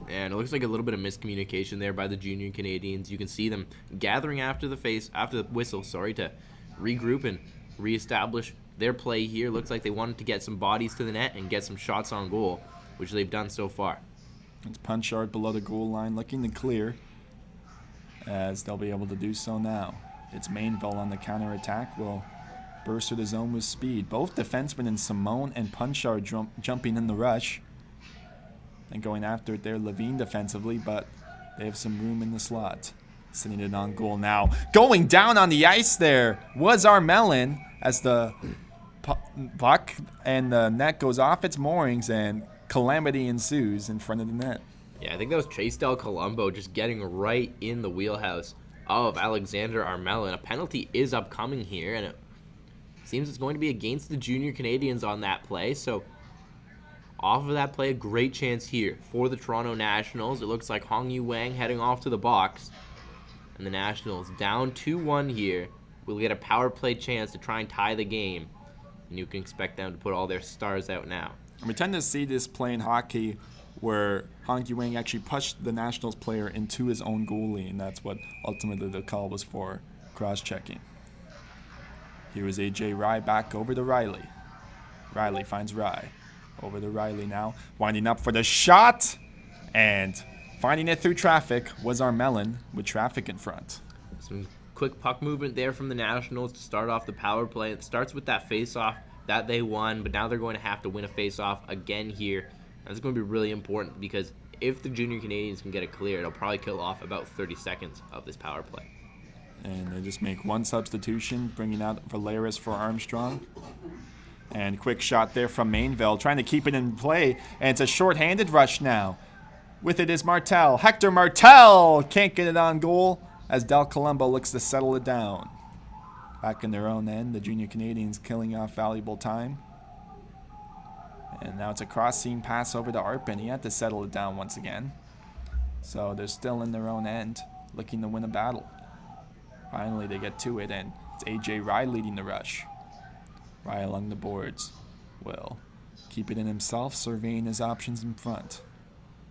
[SPEAKER 2] And it looks like a little bit of miscommunication there by the junior Canadiens. You can see them gathering after the whistle, to regroup and reestablish their play here. Looks like they wanted to get some bodies to the net and get some shots on goal, which they've done so far.
[SPEAKER 1] It's Punchard below the goal line, looking to clear, as they'll be able to do so now. It's Mainville on the counterattack, will burst through the zone with speed. Both defensemen in Simone and Punchard jumping in the rush. And going after it there, Levine defensively, but they have some room in the slot. Sending it on goal now. Going down on the ice there was Armelin, as the puck and the net goes off its moorings and calamity ensues in front of the net.
[SPEAKER 2] Yeah, I think that was Chase Del Colombo just getting right in the wheelhouse of Alexander Armelin. A penalty is upcoming here, and it seems it's going to be against the junior Canadiens on that play. So off of that play, a great chance here for the Toronto Nationals. It looks like Hongyu Wang heading off to the box. And the Nationals down 2-1 here. We'll get a power play chance to try and tie the game. And you can expect them to put all their stars out now.
[SPEAKER 1] And we tend to see this play in hockey where Hongyu Wang actually pushed the Nationals player into his own goalie, and that's what ultimately the call was for, cross-checking. Here is A.J. Rye back over to Riley. Riley finds Rye. Over to Riley now, winding up for the shot, and finding it through traffic was Armelin with traffic in front.
[SPEAKER 2] Some quick puck movement there from the Nationals to start off the power play. It starts with that face-off that they won, but now they're going to have to win a face-off again here. That's going to be really important, because if the junior Canadiens can get it clear, it'll probably kill off about 30 seconds of this power play.
[SPEAKER 1] And they just make one substitution, bringing out Valeris for Armstrong. And quick shot there from Mainville, trying to keep it in play. And it's a short-handed rush now. With it is Martel. Hector Martel can't get it on goal as Del Colombo looks to settle it down. Back in their own end, the junior Canadiens killing off valuable time. And now it's a cross-seam pass over to Arpin. He had to settle it down once again. So they're still in their own end, looking to win a battle. Finally, they get to it, and it's A.J. Rye leading the rush. Rye along the boards will keep it in himself, surveying his options in front.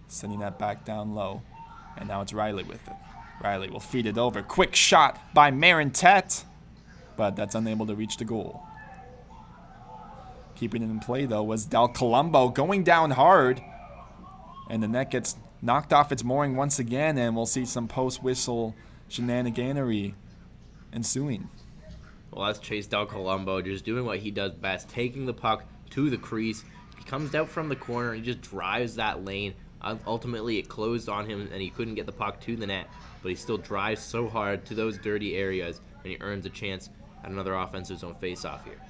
[SPEAKER 1] Sending that back down low. And now it's Riley with it. Riley will feed it over. Quick shot by Marintet, but that's unable to reach the goal. Keeping it in play, though, was Del Colombo going down hard. And the net gets knocked off its mooring once again, and we'll see some post-whistle shenaniganery ensuing.
[SPEAKER 2] Well, that's Chase Del Colombo just doing what he does best, taking the puck to the crease. He comes out from the corner and he just drives that lane. Ultimately, it closed on him and he couldn't get the puck to the net, but he still drives so hard to those dirty areas, and he earns a chance at another offensive zone face-off here.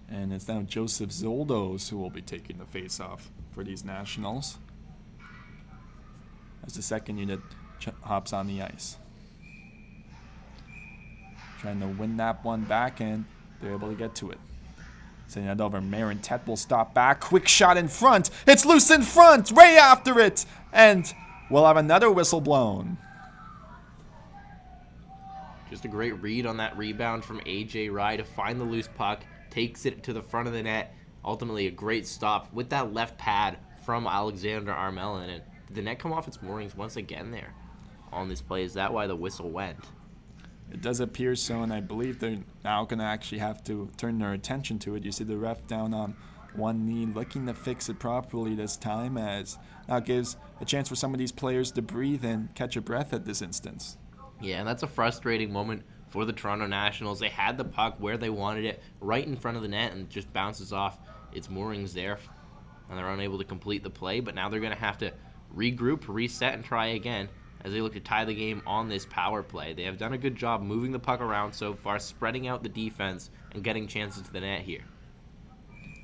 [SPEAKER 1] And it's now Joseph Zoldos who will be taking the face-off for these Nationals as the second unit hops on the ice. Trying to win that one back, and they're able to get to it. Sending it over. Marintet will stop back. Quick shot in front. It's loose in front. Ray after it. And we'll have another whistle blown.
[SPEAKER 2] Just a great read on that rebound from A.J. Rye to find the loose puck. Takes it to the front of the net. Ultimately, a great stop with that left pad from Alexander Armelin. And did the net come off its moorings once again there on this play? Is that why the whistle went?
[SPEAKER 1] It does appear so, and I believe they're now going to actually have to turn their attention to it. You see the ref down on one knee looking to fix it properly this time, as now gives a chance for some of these players to breathe and catch a breath at this instance.
[SPEAKER 2] Yeah, and that's a frustrating moment for the Toronto Nationals. They had the puck where they wanted it, right in front of the net, and it just bounces off its moorings there, and they're unable to complete the play. But now they're going to have to regroup, reset, and try again as they look to tie the game on this power play. They have done a good job moving the puck around so far, spreading out the defense, and getting chances to the net here.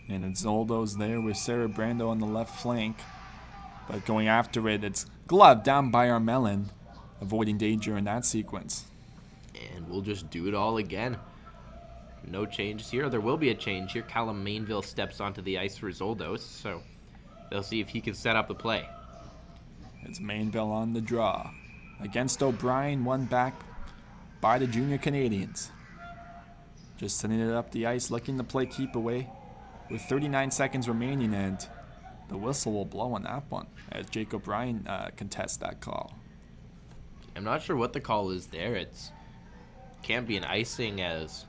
[SPEAKER 1] And it's Zoldos there with Sarah Brando on the left flank. But going after it, it's gloved down by Armelin, avoiding danger in that sequence.
[SPEAKER 2] And we'll just do it all again. No changes here. There will be a change here. Callum Mainville steps onto the ice for Zoldos, so they'll see if he can set up the play.
[SPEAKER 1] It's Mainville on the draw. Against O'Brien, one back by the Junior Canadiens. Just sending it up the ice, looking to play keep away with 39 seconds remaining, and the whistle will blow on that one as Jake O'Brien contests that call.
[SPEAKER 2] I'm not sure what the call is there. It can't be an icing as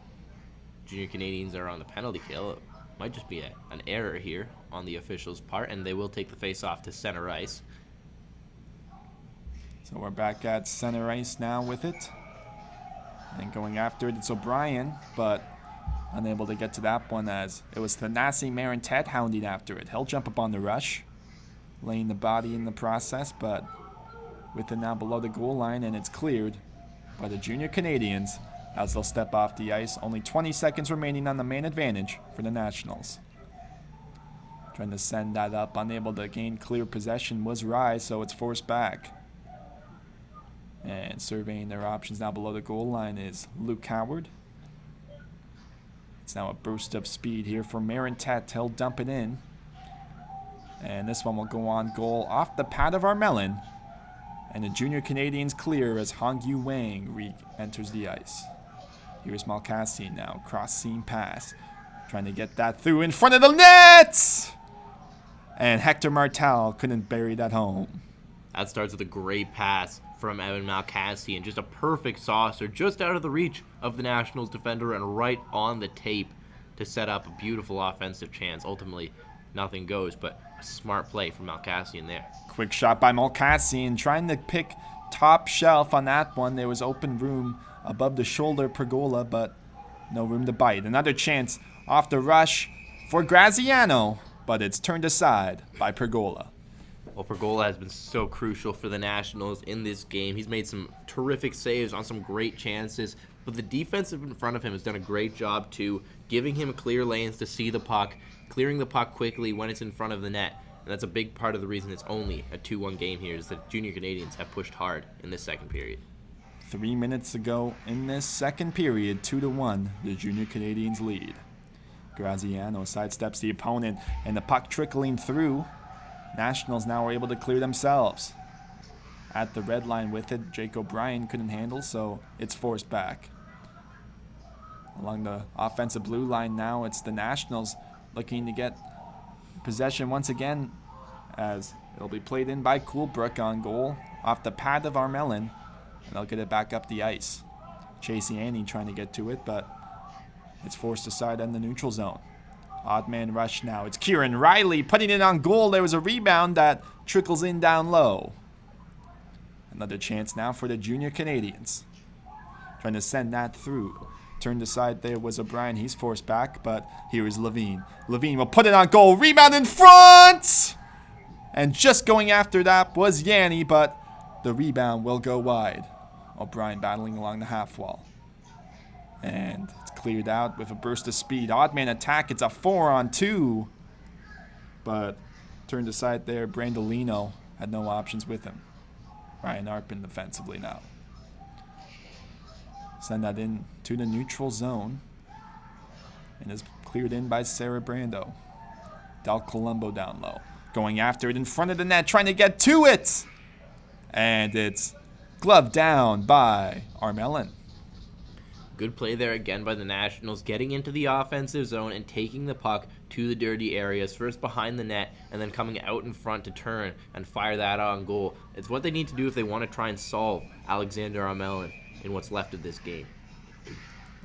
[SPEAKER 2] Junior Canadiens are on the penalty kill. It might just be an error here on the official's part, and they will take the face-off to center ice.
[SPEAKER 1] So we're back at center ice now with it. And going after it, it's O'Brien, but unable to get to that one as it was Thanasi Marintet hounding after it. He'll jump up on the rush, laying the body in the process, but with it now below the goal line, and it's cleared by the Junior Canadiens as they'll step off the ice. Only 20 seconds remaining on the man advantage for the Nationals. Trying to send that up, unable to gain clear possession was Rye, so it's forced back. And surveying their options now below the goal line is Luke Howard. It's now a burst of speed here for Marintet. He'll dump it in. And this one will go on goal off the pad of Armelin. And the Junior Canadiens clear as Hongyu Wang re-enters the ice. Here's Malkassian now, cross-seam pass. Trying to get that through in front of the net! And Hector Martel couldn't bury that home.
[SPEAKER 2] That starts with a great pass from Evan Malkassian. Just a perfect saucer just out of the reach of the Nationals defender and right on the tape to set up a beautiful offensive chance. Ultimately, nothing goes, but a smart play from Malkassian there.
[SPEAKER 1] Quick shot by Malkassian, trying to pick top shelf on that one. There was open room above the shoulder Pergola, but no room to bite. Another chance off the rush for Graziano, but it's turned aside by Pergola.
[SPEAKER 2] Well, Pergola has been so crucial for the Nationals in this game. He's made some terrific saves on some great chances, but the defense in front of him has done a great job too, giving him clear lanes to see the puck, clearing the puck quickly when it's in front of the net. And that's a big part of the reason it's only a 2-1 game here, is that Junior Canadiens have pushed hard in this second period.
[SPEAKER 1] 3 minutes ago in this second period, 2-1, the Junior Canadiens lead. Graziano sidesteps the opponent, and the puck trickling through. Nationals now are able to clear themselves. At the red line with it, Jake O'Brien couldn't handle, so it's forced back. Along the offensive blue line now, it's the Nationals looking to get possession once again as it'll be played in by Coolbrook on goal off the pad of Armelin, and they'll get it back up the ice. Chase Yanni trying to get to it, but it's forced aside in the neutral zone. Odd man rush now. It's Kieran Riley putting it on goal. There was a rebound that trickles in down low. Another chance now for the Junior Canadiens. Trying to send that through. Turned aside there was O'Brien. He's forced back, but here is Levine. Levine will put it on goal. Rebound in front! And just going after that was Yanni, but the rebound will go wide. O'Brien battling along the half wall. And it's cleared out with a burst of speed. Odd man attack. It's a 4-on-2. But turned aside there. Brandolino had no options with him. Ryan Arpin defensively now. Send that in to the neutral zone. And is cleared in by Sarah Brando. Del Colombo down low. Going after it in front of the net. Trying to get to it. And it's gloved down by Armelin.
[SPEAKER 2] Good play there again by the Nationals, getting into the offensive zone and taking the puck to the dirty areas, first behind the net and then coming out in front to turn and fire that on goal. It's what they need to do if they want to try and solve Alexander Armelin in what's left of this game.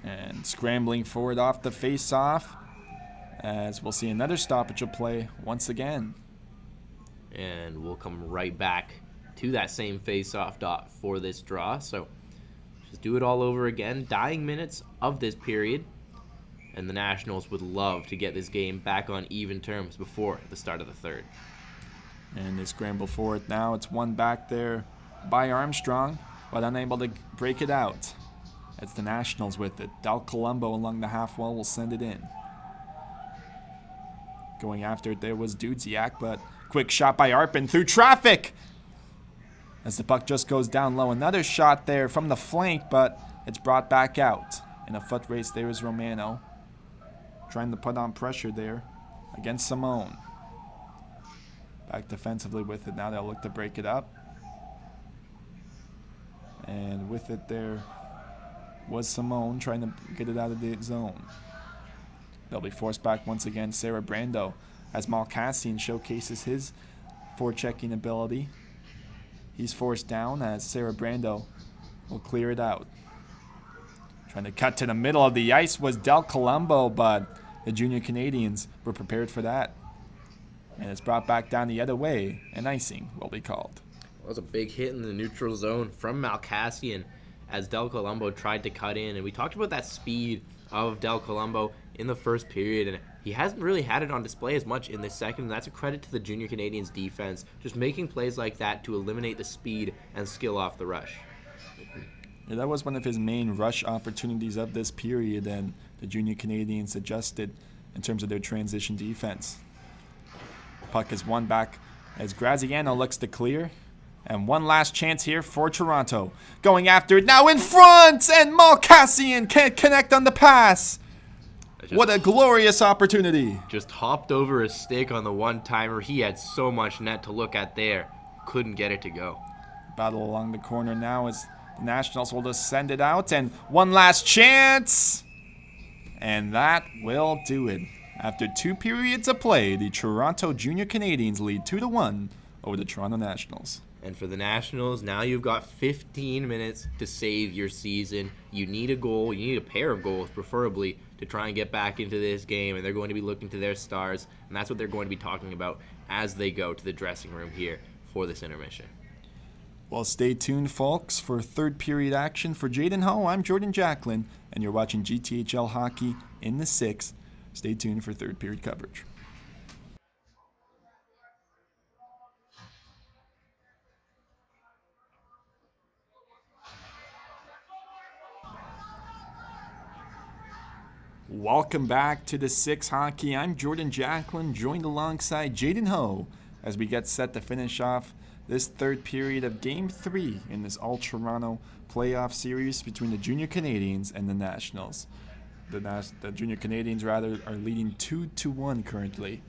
[SPEAKER 1] And scrambling forward off the face-off, as we'll see another stoppage of play once again.
[SPEAKER 2] And we'll come right back to that same face-off dot for this draw. So just do it all over again. Dying minutes of this period. And the Nationals would love to get this game back on even terms before the start of the third.
[SPEAKER 1] And they scramble for it now. It's one back there by Armstrong, but unable to break it out. It's the Nationals with it. Del Colombo along the half wall will send it in. Going after it there was Dudziak, but quick shot by Arpin through traffic. As the puck just goes down low. Another shot there from the flank, but it's brought back out. In a foot race there is Romano. Trying to put on pressure there against Simone. Back defensively with it. Now they'll look to break it up. And with it there was Simone trying to get it out of the zone. They'll be forced back once again. Sarah Brando as Malkassian showcases his forechecking ability. He's forced down as Sarah Brando will clear it out. Trying to cut to the middle of the ice was Del Colombo, but the Junior Canadiens were prepared for that. And it's brought back down the other way, and icing will be called.
[SPEAKER 2] Well, it was a big hit in the neutral zone from Malkassian as Del Colombo tried to cut in. And we talked about that speed of Del Colombo in the first period, and he hasn't really had it on display as much in this second, and that's a credit to the Junior Canadiens defense, just making plays like that to eliminate the speed and skill off the rush.
[SPEAKER 1] Yeah, that was one of his main rush opportunities of this period, and the Junior Canadiens adjusted in terms of their transition defense. Puck is won back as Graziano looks to clear. And one last chance here for Toronto. Going after it now in front, and Malkassian can't connect on the pass. What a glorious opportunity.
[SPEAKER 2] Just hopped over a stick on the one-timer. He had so much net to look at there. Couldn't get it to go.
[SPEAKER 1] Battle along the corner now as the Nationals will just send it out. And one last chance. And that will do it. After 2 periods of play, the Toronto Junior Canadiens lead 2-1 over the Toronto Nationals.
[SPEAKER 2] And for the Nationals, now you've got 15 minutes to save your season. You need a goal. You need a pair of goals, preferably, to try and get back into this game. And they're going to be looking to their stars. And that's what they're going to be talking about as they go to the dressing room here for this intermission.
[SPEAKER 1] Well, stay tuned, folks, for third period action. For Jaden Ho, I'm Jordan Jacklin, and you're watching GTHL Hockey in the 6th. Stay tuned for third period coverage. Welcome back to the 6 Hockey. I'm Jordan Jacklin, joined alongside Jaden Ho as we get set to finish off this third period of Game 3 in this All-Toronto playoff series between the Junior Canadiens and the Nationals. The Junior Canadiens, are leading 2-1 currently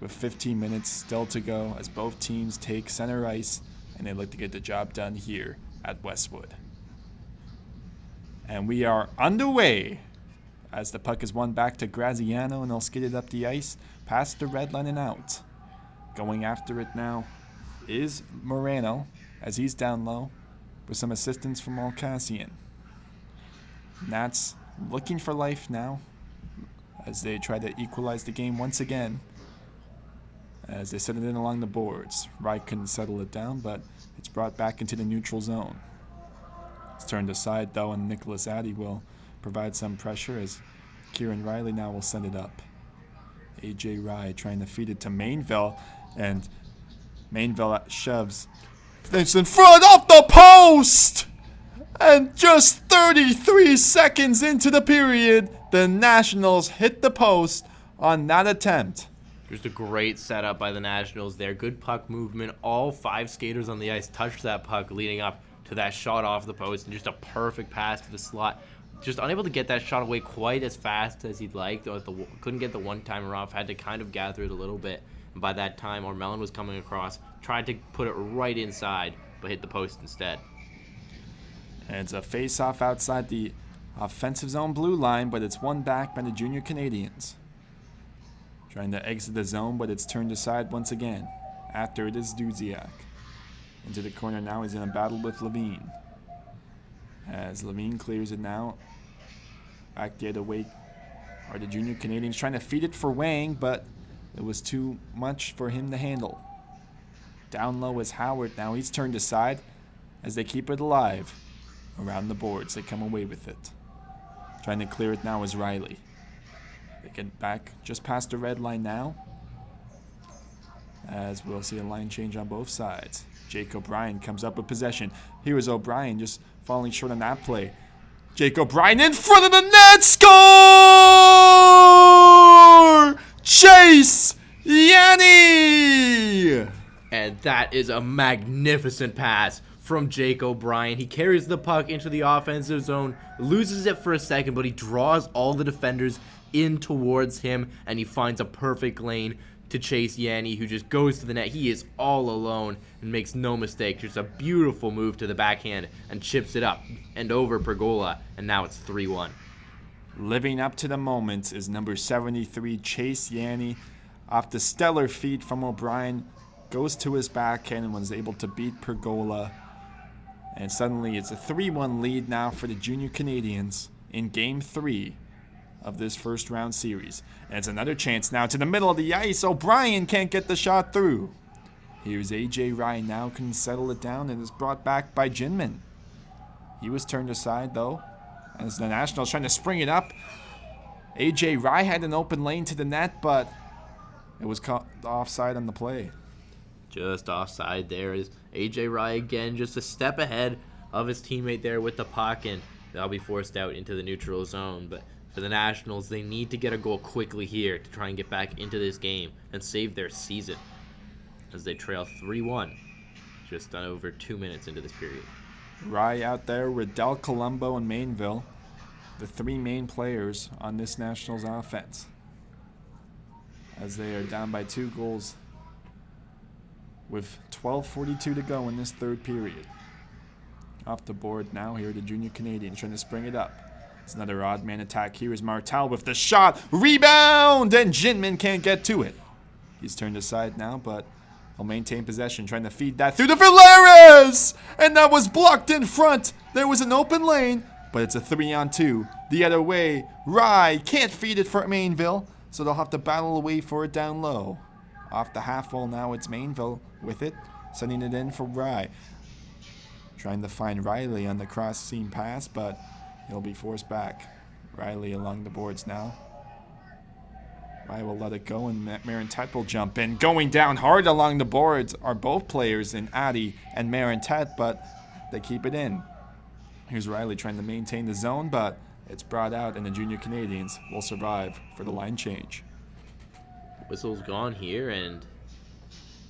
[SPEAKER 1] with 15 minutes still to go as both teams take center ice and they look to get the job done here at Westwood. And we are underway as the puck is won back to Graziano, and they'll skid it up the ice past the red line and out. Going after it now is Moreno, as he's down low, with some assistance from Alcassian. Nats looking for life now, as they try to equalize the game once again. As they set it in along the boards. Rye couldn't settle it down, but it's brought back into the neutral zone. It's turned aside, though, and Nicholas Addy will provide some pressure as Kieran Riley now will send it up. A.J. Rye trying to feed it to Mainville, and Mainville shoves. It's in front of the post! And just 33 seconds into the period, the Nationals hit the post on that attempt.
[SPEAKER 2] Just a great setup by the Nationals there. Good puck movement. All 5 skaters on the ice touched that puck leading up to that shot off the post, and just a perfect pass to the slot. Just unable to get that shot away quite as fast as he'd like. Couldn't get the one-timer off. Had to kind of gather it a little bit. And by that time, Ormelin was coming across. Tried to put it right inside, but hit the post instead.
[SPEAKER 1] And it's a face-off outside the offensive zone blue line, but it's won back by the Junior Canadiens. Trying to exit the zone, but it's turned aside once again. After it is Duziak. Into the corner now, he's in a battle with Levine. As Levine clears it now. Back the other way are the Junior Canadiens trying to feed it for Wang, but it was too much for him to handle. Down low is Howard now. He's turned aside as they keep it alive. Around the boards, they come away with it. Trying to clear it now is Riley. They get back just past the red line now. As we'll see a line change on both sides. Jake O'Brien comes up with possession. Here is O'Brien just falling short on that play. Jake O'Brien in front of the net. Score! Chase Yanni!
[SPEAKER 2] And that is a magnificent pass from Jake O'Brien. He carries the puck into the offensive zone, loses it for a second, but he draws all the defenders in towards him, and he finds a perfect lane to Chase Yanni, who just goes to the net. He is all alone and makes no mistake. Just a beautiful move to the backhand and chips it up and over Pergola, and now it's 3-1.
[SPEAKER 1] Living up to the moment is number 73, Chase Yanni. Off the stellar feed from O'Brien, goes to his backhand and was able to beat Pergola. And suddenly it's a 3-1 lead now for the Junior Canadiens in Game 3 of this first round series. And it's another chance now to the middle of the ice. O'Brien can't get the shot through. Here's A.J. Rye now, can settle it down, and is brought back by Jinman. He was turned aside though, as the Nationals trying to spring it up. A.J. Rye had an open lane to the net, but it was caught offside on the play.
[SPEAKER 2] Just offside there is A.J. Rye again, just a step ahead of his teammate there with the puck, and they'll be forced out into the neutral zone. But for the Nationals, they need to get a goal quickly here to try and get back into this game and save their season as they trail 3-1 just over 2 minutes into this period.
[SPEAKER 1] Rye out there with Del Colombo and Mainville, the 3 main players on this Nationals offense, as they are down by 2 goals with 12:42 to go in this third period. Off the board now here, the Junior Canadiens trying to spring it up. It's another odd man attack. Here is Martel with the shot. Rebound! And Jinman can't get to it. He's turned aside now, but he'll maintain possession, trying to feed that through to Villeras! And that was blocked in front. There was an open lane, but it's a 3-on-2. The other way, Rye can't feed it for Mainville, so they'll have to battle away for it down low. Off the half wall now, it's Mainville with it, sending it in for Rye. Trying to find Riley on the cross-seam pass, but he'll be forced back. Riley along the boards now. Rye will let it go, and Marintet will jump in. Going down hard along the boards are both players in Addy and Marintet, but they keep it in. Here's Riley trying to maintain the zone, but it's brought out, and the Junior Canadiens will survive for the line change.
[SPEAKER 2] Whistle's gone here, and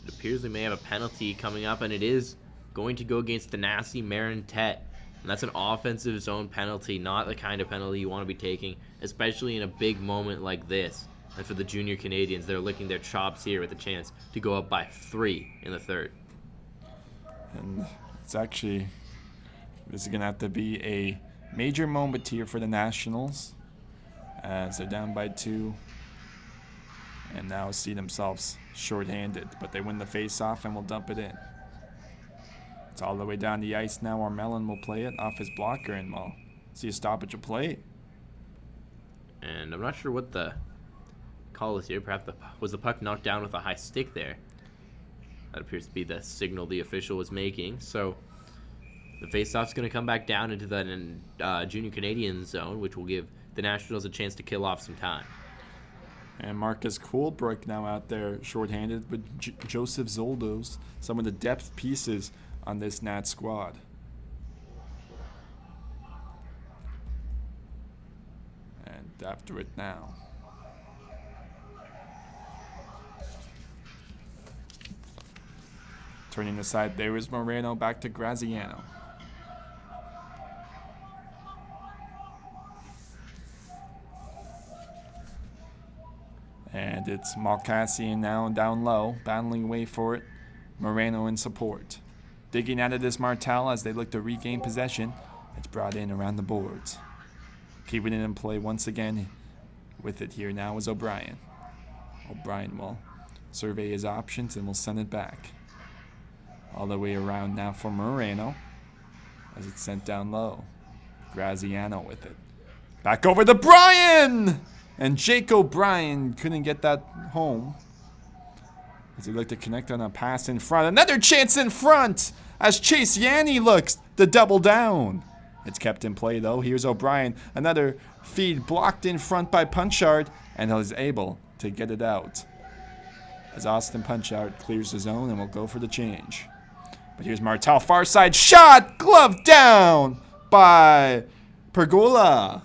[SPEAKER 2] it appears we may have a penalty coming up, and it is going to go against the nasty Marintet. And that's an offensive zone penalty, not the kind of penalty you want to be taking, especially in a big moment like this. And for the Junior Canadiens, they're licking their chops here with a chance to go up by 3 in the third.
[SPEAKER 1] And this is going to have to be a major moment here for the Nationals, as they're down by 2 and now see themselves short-handed, but they win the face-off and will dump it in. It's all the way down the ice now. Armelin will play it off his blocker, and we'll see a stoppage of play.
[SPEAKER 2] And I'm not sure what the call is here. Perhaps was the puck knocked down with a high stick there? That appears to be the signal the official was making. So the faceoff's going to come back down into the junior Canadiens zone, which will give the Nationals a chance to kill off some time.
[SPEAKER 1] And Marcus Kohlbrook now out there shorthanded with Joseph Zoldos, some of the depth pieces on this Nat squad. And after it now. Turning aside, there is Moreno back to Graziano. And it's Malkassian now down low, battling away for it. Moreno in support. Digging out of this Martel as they look to regain possession. It's brought in around the boards. Keeping it in play once again. With it here now is O'Brien. O'Brien will survey his options and will send it back. All the way around now for Moreno as it's sent down low. Graziano with it. Back over to Bryan! And Jake O'Brien couldn't get that home as he looked to connect on a pass in front. Another chance in front as Chase Yanni looks to double down. It's kept in play though. Here's O'Brien. Another feed blocked in front by Punchard, and he's able to get it out as Austin Punchard clears the zone and will go for the change. But here's Martel, far side shot, glove down by Pergola.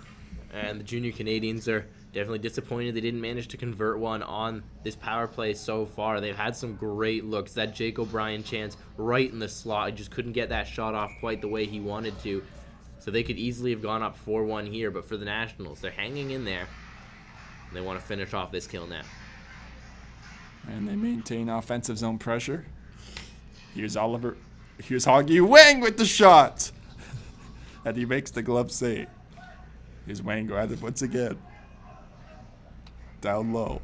[SPEAKER 2] And the junior Canadiens are definitely disappointed they didn't manage to convert one on this power play so far. They've had some great looks. That Jake O'Brien chance right in the slot. He just couldn't get that shot off quite the way he wanted to. So they could easily have gone up 4-1 here, but for the Nationals, they're hanging in there. They want to finish off this kill now.
[SPEAKER 1] And they maintain offensive zone pressure. Here's Hoggy Wang with the shot. And he makes the glove save. Here's Wang at it once again. Down low.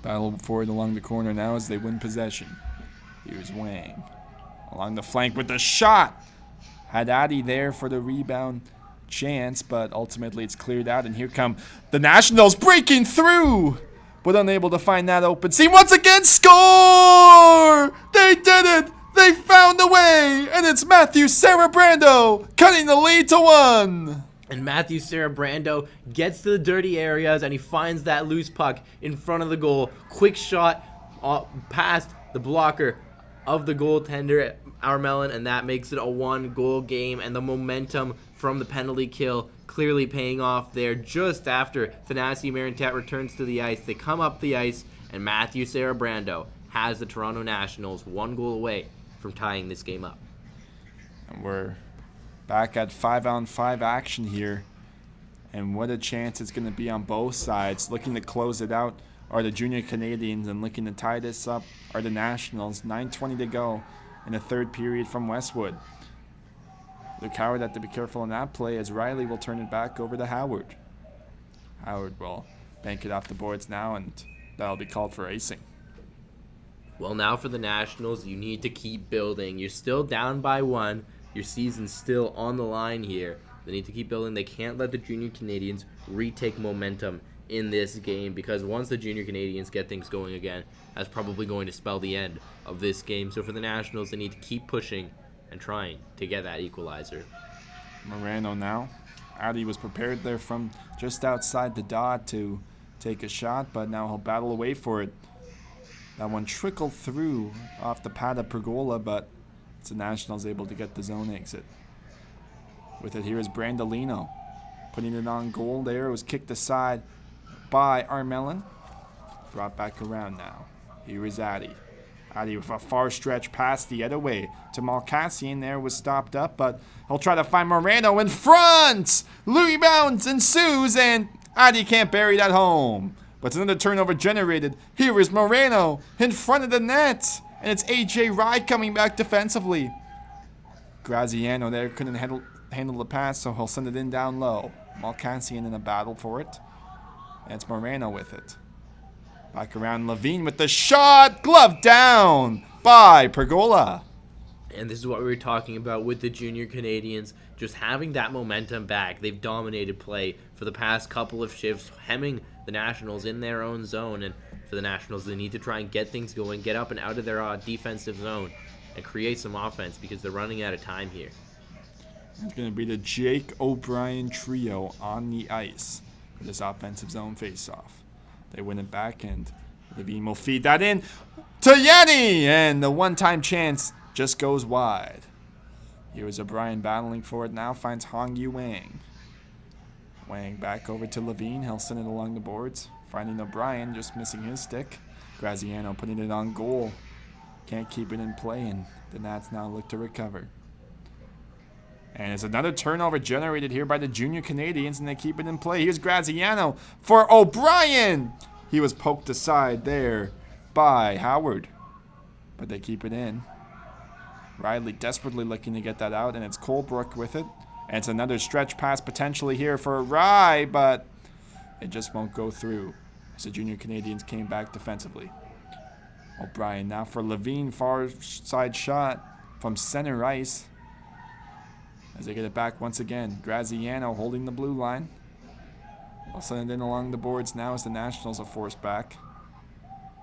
[SPEAKER 1] Battle forward along the corner now as they win possession. Here's Wang. Along the flank with the shot. Had Addy there for the rebound chance, but ultimately it's cleared out. And here come the Nationals breaking through, but unable to find that open seam. Once again, score! They did it! They found a way! And it's Matthew Sarabrando cutting the lead to 1.
[SPEAKER 2] And Matthew Sarabrando gets to the dirty areas, and he finds that loose puck in front of the goal. Quick shot past the blocker of the goaltender, Armelin, and that makes it a 1-goal game. And the momentum from the penalty kill clearly paying off there just after Thanasi Marintat returns to the ice. They come up the ice, and Matthew Sarabrando has the Toronto Nationals 1 goal away from tying this game up.
[SPEAKER 1] And we're back at 5-on-5 action here. And what a chance it's going to be on both sides. Looking to close it out are the junior Canadiens, and looking to tie this up are the Nationals. 9:20 to go in the third period from Westwood. Luke Howard had to be careful in that play as Riley will turn it back over to Howard. Howard will bank it off the boards now, and that'll be called for icing.
[SPEAKER 2] Well, now for the Nationals, you need to keep building. You're still down by 1. Your season's still on the line here. They need to keep building. They can't let the junior Canadiens retake momentum in this game, because once the junior Canadiens get things going again, that's probably going to spell the end of this game. So for the Nationals, they need to keep pushing and trying to get that equalizer.
[SPEAKER 1] Moreno now. Addy was prepared there from just outside the dot to take a shot, but now he'll battle away for it. That one trickled through off the pad of Pergola, but it's the Nationals able to get the zone exit. With it, here is Brandolino. Putting it on goal there. It was kicked aside by Armelin. Brought back around now. Here is Addy. Addy with a far stretch pass the other way to Malkassian. There was stopped up, but he'll try to find Moreno in front. Rebounds ensues, and Addy can't bury that home. But it's another turnover generated. Here is Moreno in front of the net. And it's A.J. Rye coming back defensively. Graziano there couldn't handle the pass, so he'll send it in down low. Malkassian in a battle for it. And it's Moreno with it. Back around Levine with the shot. Glove down by Pergola.
[SPEAKER 2] And this is what we were talking about with the junior Canadiens, just having that momentum back. They've dominated play for the past couple of shifts, hemming the Nationals in their own zone. And for the Nationals, they need to try and get things going, get up and out of their defensive zone, and create some offense because they're running out of time here.
[SPEAKER 1] It's going to be the Jake O'Brien trio on the ice for this offensive zone faceoff. They win it back, and Levine will feed that in to Yanni, and the one-time chance just goes wide. Here is O'Brien battling for it now, finds Hong Yu Wang. Wang back over to Levine. He'll send it along the boards, finding O'Brien, just missing his stick. Graziano putting it on goal. Can't keep it in play, and the Nats now look to recover. And it's another turnover generated here by the junior Canadiens, and they keep it in play. Here's Graziano for O'Brien. He was poked aside there by Howard, but they keep it in. Riley desperately looking to get that out, and it's Colebrook with it. And it's another stretch pass potentially here for Rye, but it just won't go through as the junior Canadiens came back defensively. O'Brien now for Levine, far side shot from center ice. As they get it back once again, Graziano holding the blue line. They'll send it in along the boards now as the Nationals are forced back.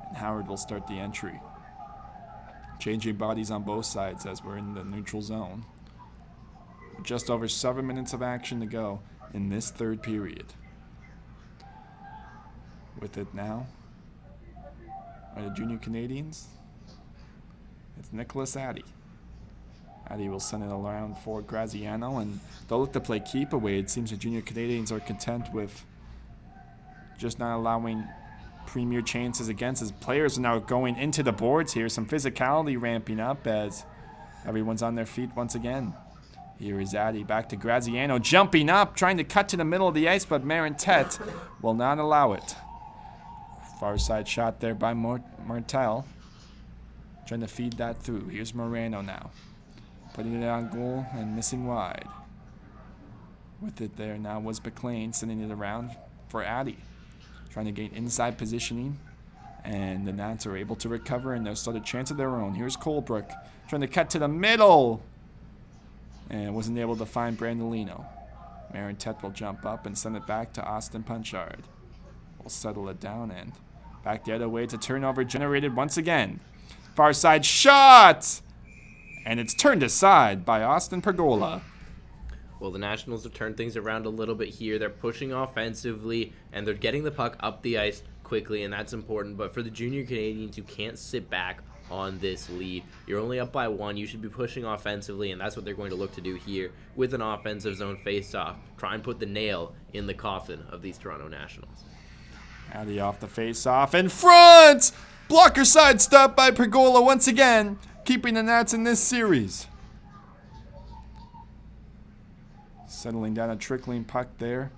[SPEAKER 1] And Howard will start the entry. Changing bodies on both sides as we're in the neutral zone. Just over 7 minutes of action to go in this third period. With it now are the junior Canadiens. It's Nicholas Addy. Addy will send it around for Graziano, and they'll look to play keep away. It seems the junior Canadiens are content with just not allowing premier chances against his players. Are now going into the boards here. Some physicality ramping up as everyone's on their feet once again. Here is Addy back to Graziano, jumping up, trying to cut to the middle of the ice, but Marintet will not allow it. Far side shot there by Martel. Trying to feed that through. Here's Moreno now. Putting it on goal and missing wide. With it there now was McLean sending it around for Addy. Trying to gain inside positioning. And the Nats are able to recover, and they'll start a chance of their own. Here's Colebrook trying to cut to the middle. And wasn't able to find Brandolino. Marintet will jump up and send it back to Austin Punchard. We'll settle it down and back the other way to turnover generated once again. Far side shot! And it's turned aside by Austin Pergola.
[SPEAKER 2] Well, the Nationals have turned things around a little bit here. They're pushing offensively, and they're getting the puck up the ice quickly, and that's important. But for the junior Canadiens, you can't sit back on this lead. You're only up by one. You should be pushing offensively, and that's what they're going to look to do here with an offensive zone face-off. Try and put the nail in the coffin of these Toronto Nationals.
[SPEAKER 1] Addy off the face-off in front! Blocker side stop by Pergola once again, keeping the Nats in this series. Settling down a trickling puck there.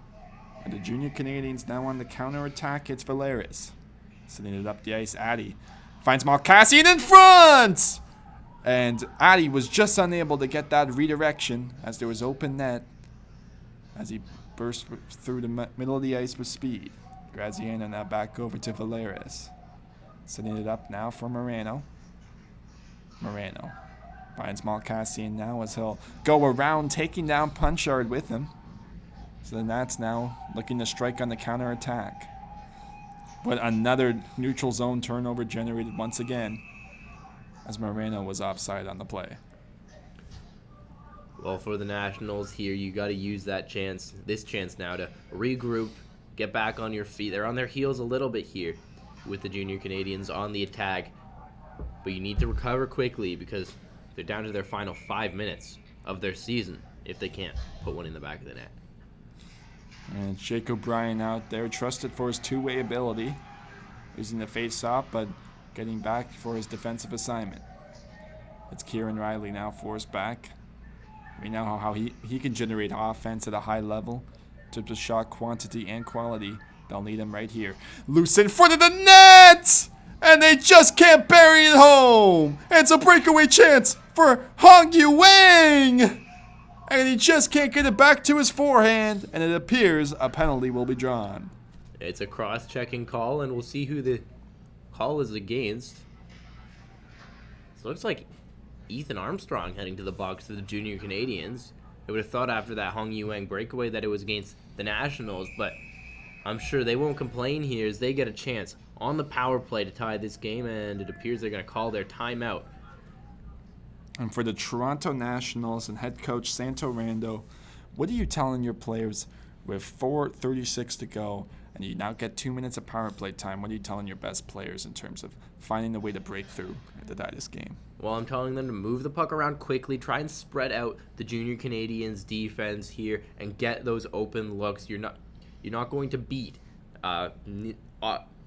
[SPEAKER 1] And the junior Canadiens now on the counter-attack. It's Valeris. Sending it up the ice. Addy finds Malkassian in front! And Addy was just unable to get that redirection as there was open net as he burst through the middle of the ice with speed. Graziano now back over to Valeris. Sending it up now for Moreno. Moreno finds Malkassian now as he'll go around, taking down Punchard with him. So the Nats now looking to strike on the counterattack. But another neutral zone turnover generated once again as Moreno was offside on the play.
[SPEAKER 2] Well, for the Nationals here, you got to use this chance now to regroup, get back on your feet. They're on their heels a little bit here with the junior Canadiens on the attack. But you need to recover quickly because they're down to their final 5 minutes of their season if they can't put one in the back of the net.
[SPEAKER 1] And Jake O'Brien out there, trusted for his two-way ability, using the face-off, but getting back for his defensive assignment. It's Kieran Riley now forced back. We know how he can generate offense at a high level. In terms of shot quantity and quality, they'll need him right here. Loose in front of the net! And they just can't bury it home! It's a breakaway chance for Hong Yu Wang! And he just can't get it back to his forehand, and it appears a penalty will be drawn.
[SPEAKER 3] It's a cross-checking call, and we'll see who the call is against. So it looks like Ethan Armstrong heading to the box for the Junior Canadiens. I would have thought after that Hong Yuang breakaway that it was against the Nationals, but I'm sure they won't complain here as they get a chance on the power play to tie this game, and it appears they're going to call their timeout.
[SPEAKER 1] And for the Toronto Nationals and head coach Santo Rando, what are you telling your players with 4:36 to go and you now get 2 minutes of power play time? What are you telling your best players in terms of finding a way to break through to tie this game?
[SPEAKER 3] Well, I'm telling them to move the puck around quickly, try and spread out the Junior Canadiens defense here and get those open looks. You're not going to beat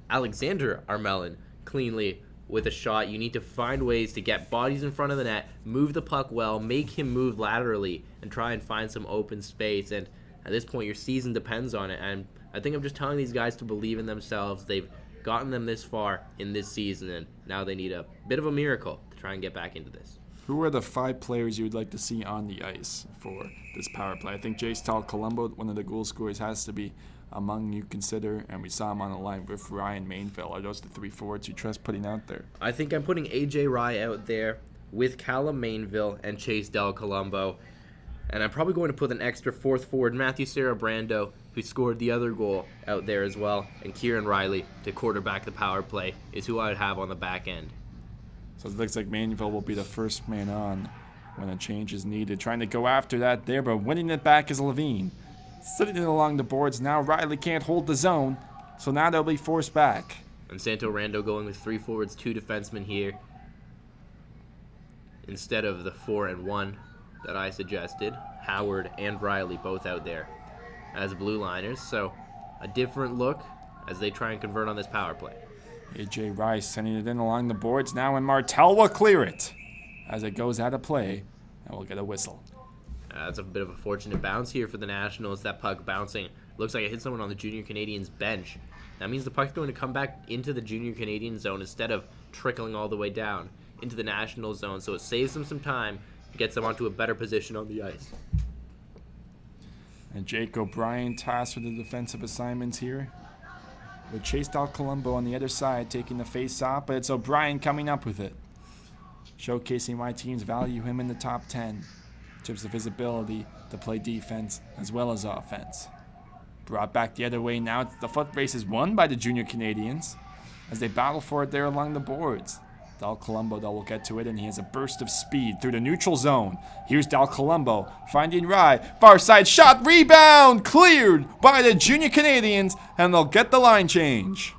[SPEAKER 3] Alexander Armelin cleanly with a shot. You need to find ways to get bodies in front of the net, move the puck well, make him move laterally, and try and find some open space. And at this point, your season depends on it. And I think I'm just telling these guys to believe in themselves. They've gotten them this far in this season, and now they need a bit of a miracle to try and get back into this.
[SPEAKER 1] Who are the 5 players you would like to see on the ice for this power play? I think Jace Colombo, one of the goal scorers, has to be among you consider, and we saw him on the line with Ryan Mainville. Are those the 3 forwards you trust putting out there?
[SPEAKER 3] I think I'm putting A.J. Rye out there with Callum Mainville and Chase Del Colombo. And I'm probably going to put an extra 4th forward, Matthew Sarabrando, who scored the other goal, out there as well. And Kieran Riley to quarterback the power play is who I would have on the back end.
[SPEAKER 1] So it looks like Mainville will be the first man on when a change is needed. Trying to go after that there, but winning it back is Levine. Sitting it along the boards now. Riley can't hold the zone, so now they'll be forced back.
[SPEAKER 3] And Santo Rando going with 3 forwards, 2 defensemen here, instead of the 4 and 1 that I suggested. Howard and Riley both out there as blue liners. So a different look as they try and convert on this power play.
[SPEAKER 1] A.J. Rice sending it in along the boards now, and Martel will clear it as it goes out of play, and we'll get a whistle.
[SPEAKER 3] That's a bit of a fortunate bounce here for the Nationals. That puck bouncing. Looks like it hit someone on the Junior Canadiens bench. That means the puck's going to come back into the Junior Canadian zone instead of trickling all the way down into the National zone. So it saves them some time, gets them onto a better position on the ice.
[SPEAKER 1] And Jake O'Brien tasked with the defensive assignments here, with Chase Del Colombo on the other side taking the face off, but it's O'Brien coming up with it, showcasing why teams value him in the top 10 in terms of his ability to play defense as well as offense. Brought back the other way now. The foot race is won by the Junior Canadiens as they battle for it there along the boards. Del Colombo, though, will get to it, and he has a burst of speed through the neutral zone. Here's Del Colombo finding Rye. Far side shot, rebound, cleared by the Junior Canadiens, and they'll get the line change.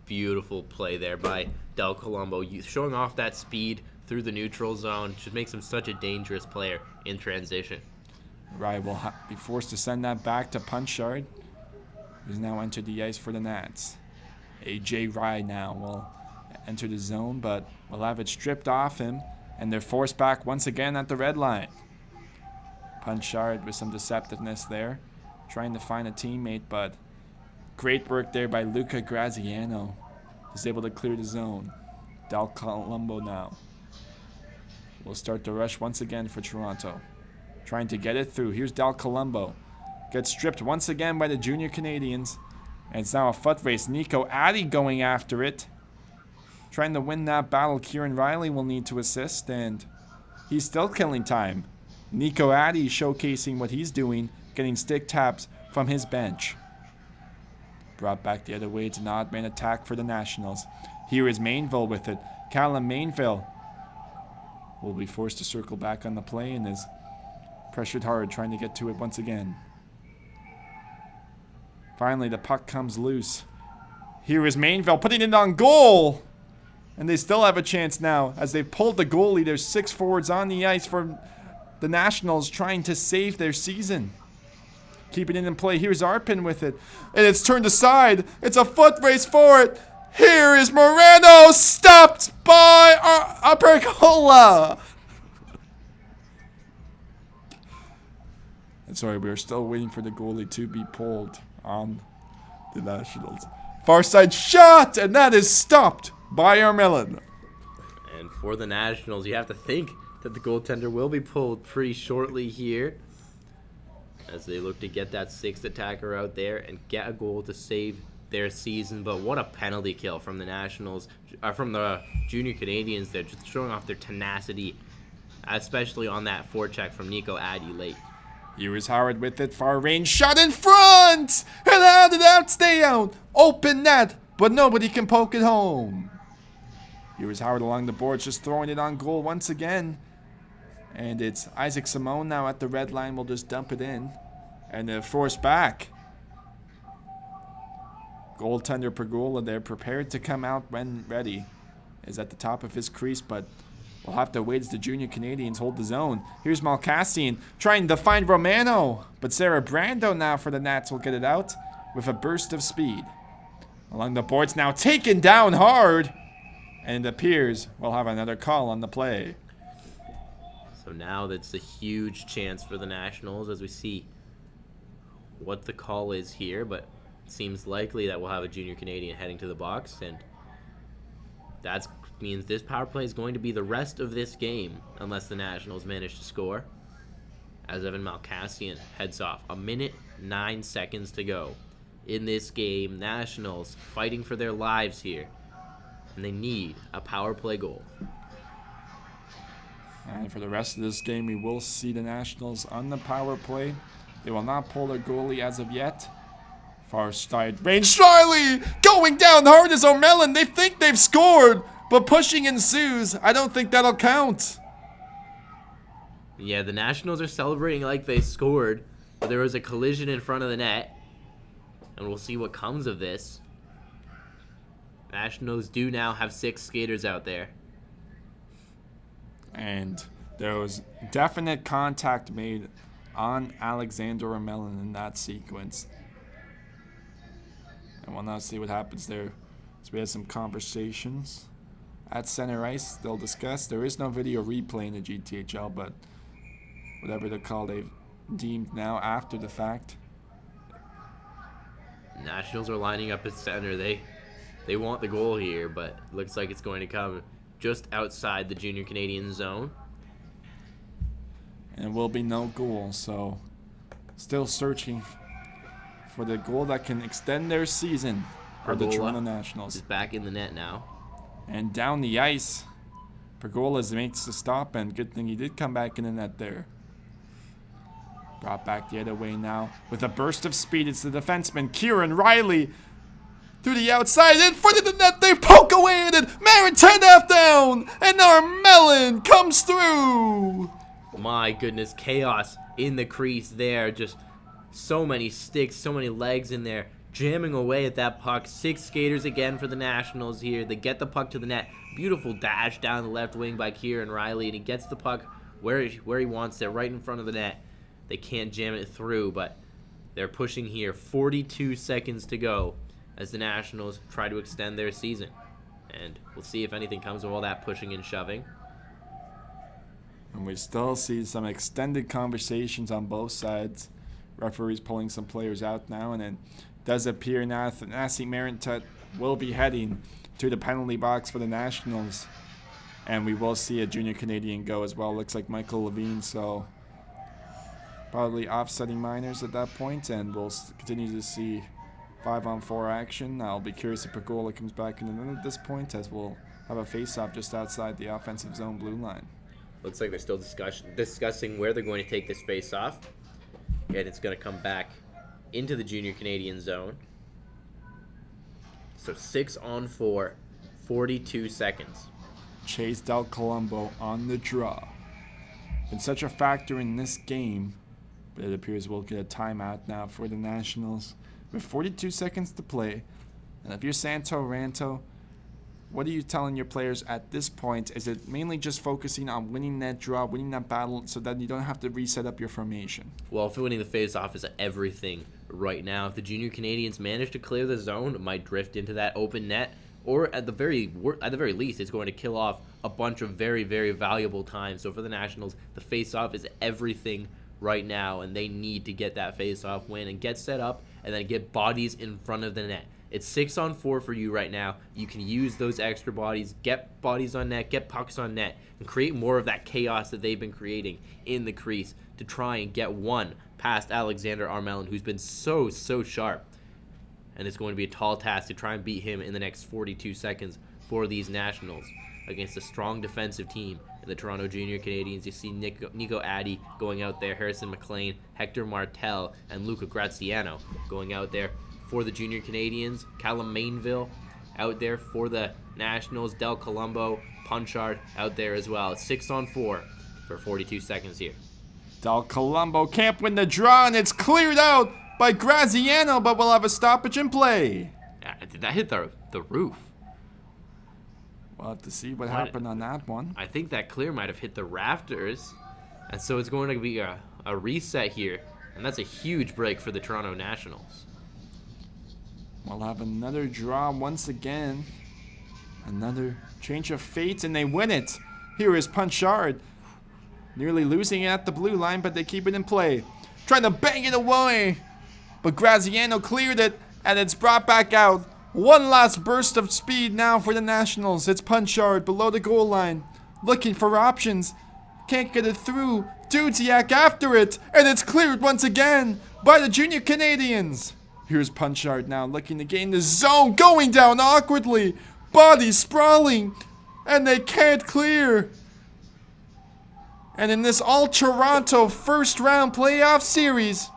[SPEAKER 3] Beautiful play there by Del Colombo, showing off that speed through the neutral zone. Just makes him such a dangerous player in transition.
[SPEAKER 1] Rye will be forced to send that back to Punchard, who's now entered the ice for the Nats. A.J. Rye now will enter the zone, but will have it stripped off him, and they're forced back once again at the red line. Punchard with some deceptiveness there, trying to find a teammate, but great work there by Luca Graziano. He's able to clear the zone. Del Colombo now will start the rush once again for Toronto, trying to get it through. Here's Del Colombo. Gets stripped once again by the Junior Canadiens, and it's now a foot race. Nico Addy going after it, trying to win that battle. Kieran Riley will need to assist, and he's still killing time. Nico Addy showcasing what he's doing, getting stick taps from his bench. Brought back the other way. It's an odd man attack for the Nationals. Here is Mainville with it. Callum Mainville will be forced to circle back on the play and is pressured hard, trying to get to it once again. Finally, the puck comes loose. Here is Mainville putting it on goal. And they still have a chance now as they've pulled the goalie. There's 6 forwards on the ice for the Nationals trying to save their season. Keeping it in play. Here's Arpin with it. And it's turned aside. It's a foot race for it. Here is Moreno, stopped by Apercola. And sorry, we are still waiting for the goalie to be pulled on the Nationals. Far side shot, and that is stopped by Armelin.
[SPEAKER 3] And for the Nationals, you have to think that the goaltender will be pulled pretty shortly here, as they look to get that 6th attacker out there and get a goal to save their season, but what a penalty kill from the Nationals, from the Junior Canadiens there, just showing off their tenacity, especially on that forecheck from Nico Addy late.
[SPEAKER 1] Here's Howard with it, far range shot in front! And how did that stay out? Open net, but nobody can poke it home. Here's Howard along the boards, just throwing it on goal once again. And it's Isaac Simone now at the red line, will just dump it in. And they're forced back. Goaltender Pegula there, prepared to come out when ready. Is at the top of his crease, but we'll have to wait as the Junior Canadiens hold the zone. Here's Malkassian trying to find Romano, but Sarah Brando now for the Nats will get it out with a burst of speed. Along the boards now, taken down hard, and it appears we'll have another call on the play.
[SPEAKER 3] So now that's a huge chance for the Nationals as we see what the call is here, but it seems likely that we'll have a Junior Canadian heading to the box, and that means this power play is going to be the rest of this game unless the Nationals manage to score. As Evan Malkassian heads off. 1:09 to go in this game. Nationals fighting for their lives here, and they need a power play goal.
[SPEAKER 1] And for the rest of this game, we will see the Nationals on the power play. They will not pull their goalie as of yet. Far side range, Riley going down hard as O'Melon. They think they've scored, but pushing ensues. I don't think that'll count.
[SPEAKER 3] Yeah, the Nationals are celebrating like they scored, but there was a collision in front of the net, and we'll see what comes of this. Nationals do now have 6 skaters out there.
[SPEAKER 1] And there was definite contact made on Alexander O'Melon in that sequence. And we'll now see what happens there. So we had some conversations at center ice. They'll discuss. There is no video replay in the GTHL, but whatever the call they've deemed now after the fact.
[SPEAKER 3] Nationals are lining up at center. They want the goal here, but it looks like it's going to come just outside the Junior Canadian zone.
[SPEAKER 1] And it will be no goal, so still searching for the goal that can extend their season for the Toronto Nationals.
[SPEAKER 3] Is back in the net now.
[SPEAKER 1] And down the ice, Pergola makes the stop, and good thing he did come back in the net there. Brought back the other way now. With a burst of speed, it's the defenseman, Kieran Riley. To the outside, in front of the net, they poke away at it. Marin Tedaf down, and Armelin comes through.
[SPEAKER 3] My goodness, chaos in the crease there. Just so many sticks, so many legs in there, jamming away at that puck. 6 skaters again for the Nationals here. They get the puck to the net. Beautiful dash down the left wing by Kieran Riley, and he gets the puck where he wants it, right in front of the net. They can't jam it through, but they're pushing here. 42 seconds to go as the Nationals try to extend their season. And we'll see if anything comes of all that pushing and shoving.
[SPEAKER 1] And we still see some extended conversations on both sides. Referees pulling some players out now, and it does appear now that Nasi Marintut will be heading to the penalty box for the Nationals. And we will see a Junior Canadian go as well. Looks like Michael Levine, so probably offsetting minors at that point, and we'll continue to see 5-on-4 action. I'll be curious if Pergola comes back in the net at this point, as we'll have a face-off just outside the offensive zone blue line.
[SPEAKER 3] Looks like they're still discussing where they're going to take this face-off. And it's going to come back into the Junior Canadian zone. So 6-on-4, 42 seconds.
[SPEAKER 1] Chase Del Colombo on the draw. Been such a factor in this game, but it appears we'll get a timeout now for the Nationals with 42 seconds to play. And if you're Santo Ranto, what are you telling your players at this point? Is it mainly just focusing on winning that draw, winning that battle, so that you don't have to reset up your formation?
[SPEAKER 3] Well, if winning the face-off is everything right now, if the Junior Canadians manage to clear the zone, it might drift into that open net, or at the very least, it's going to kill off a bunch of very, very valuable time. So for the Nationals, the face-off is everything right now, and they need to get that face-off win and get set up and then get bodies in front of the net. It's 6-on-4 for you right now. You can use those extra bodies, get bodies on net, get pucks on net, and create more of that chaos that they've been creating in the crease to try and get one past Alexander Armelin, who's been so sharp. and it's going to be a tall task to try and beat him in the next 42 seconds for these Nationals against a strong defensive team in the Toronto Junior Canadiens. You see Nico Addy going out there, Harrison McLean, Hector Martel, and Luca Graziano going out there for the Junior Canadiens. Callum Mainville out there for the Nationals. Del Colombo, Punchard out there as well. 6-on-4 for 42 seconds here.
[SPEAKER 1] Del Colombo can't win the draw, and it's cleared out by Graziano, but we'll have a stoppage in play.
[SPEAKER 3] Did that hit the roof?
[SPEAKER 1] We'll have to see what happened on that one.
[SPEAKER 3] I think that clear might have hit the rafters, and so it's going to be a reset here, and that's a huge break for the Toronto Nationals.
[SPEAKER 1] We'll have another draw once again. Another change of fate, and they win it. Here is Punchard. Nearly losing it at the blue line, but they keep it in play. Trying to bang it away, but Graziano cleared it, and it's brought back out. One last burst of speed now for the Nationals. It's Punchard below the goal line, looking for options. Can't get it through. Dudziak after it, and it's cleared once again by the Junior Canadiens. Here's Punchard now looking to gain the zone, going down awkwardly. Body sprawling, and they can't clear. And in this all-Toronto first-round playoff series,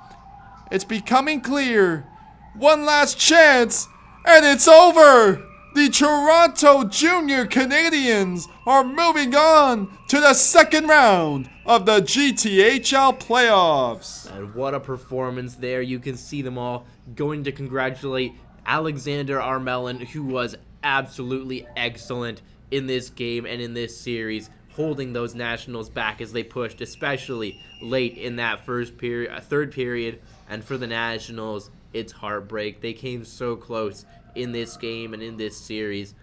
[SPEAKER 1] it's becoming clear. One last chance, and it's over. The Toronto Junior Canadiens are moving on to the second round of the GTHL playoffs.
[SPEAKER 3] And what a performance there. You can see them all going to congratulate Alexander Armelin, who was absolutely excellent in this game and in this series, holding those Nationals back as they pushed, especially late in that third period. And for the Nationals, it's heartbreak. They came so close in this game and in this series,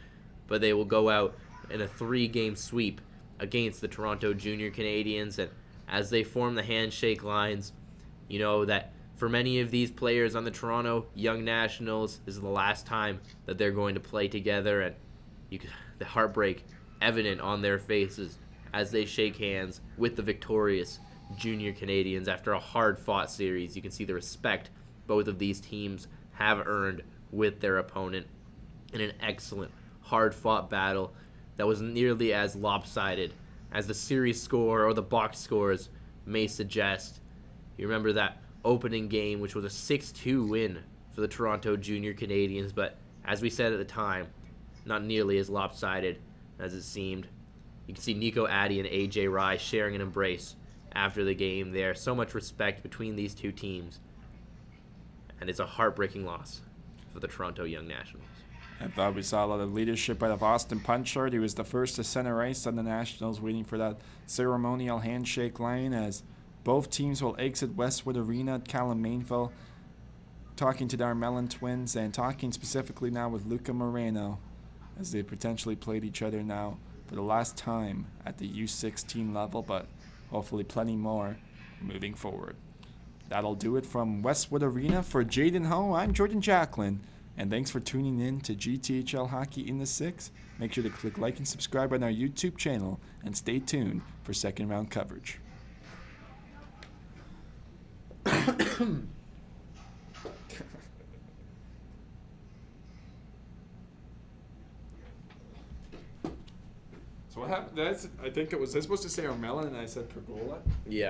[SPEAKER 3] but they will go out in a 3-game sweep against the Toronto Junior Canadiens. And as they form the handshake lines, you know that for many of these players on the Toronto Young Nationals, this is the last time that they're going to play together, and the heartbreak evident on their faces as they shake hands with the victorious Junior Canadiens after a hard-fought series. You can see the respect both of these teams have earned with their opponent in an excellent, hard-fought battle that was nearly as lopsided as the series score or the box scores may suggest. You remember that opening game, which was a 6-2 win for the Toronto Junior Canadiens, but as we said at the time, not nearly as lopsided as it seemed. You can see Nico Addy and AJ Rye sharing an embrace after the game there. So much respect between these two teams, and it's a heartbreaking loss for the Toronto Young Nationals.
[SPEAKER 1] I thought we saw a lot of leadership out of Austin Punchard. He was the first to center ice on the Nationals, waiting for that ceremonial handshake line as both teams will exit Westwood Arena at Callum Mainville, talking to the Armelin twins and talking specifically now with Luca Moreno as they potentially played each other now for the last time at the U16 level, but hopefully plenty more moving forward. That'll do it from Westwood Arena. For Jaden Ho, I'm Jordan Jacklin, and thanks for tuning in to GTHL Hockey in the 6. Make sure to click like and subscribe on our YouTube channel, and stay tuned for second round coverage. So what happened? I think it was supposed to say Armelin, and I said Pergola.
[SPEAKER 3] Yeah.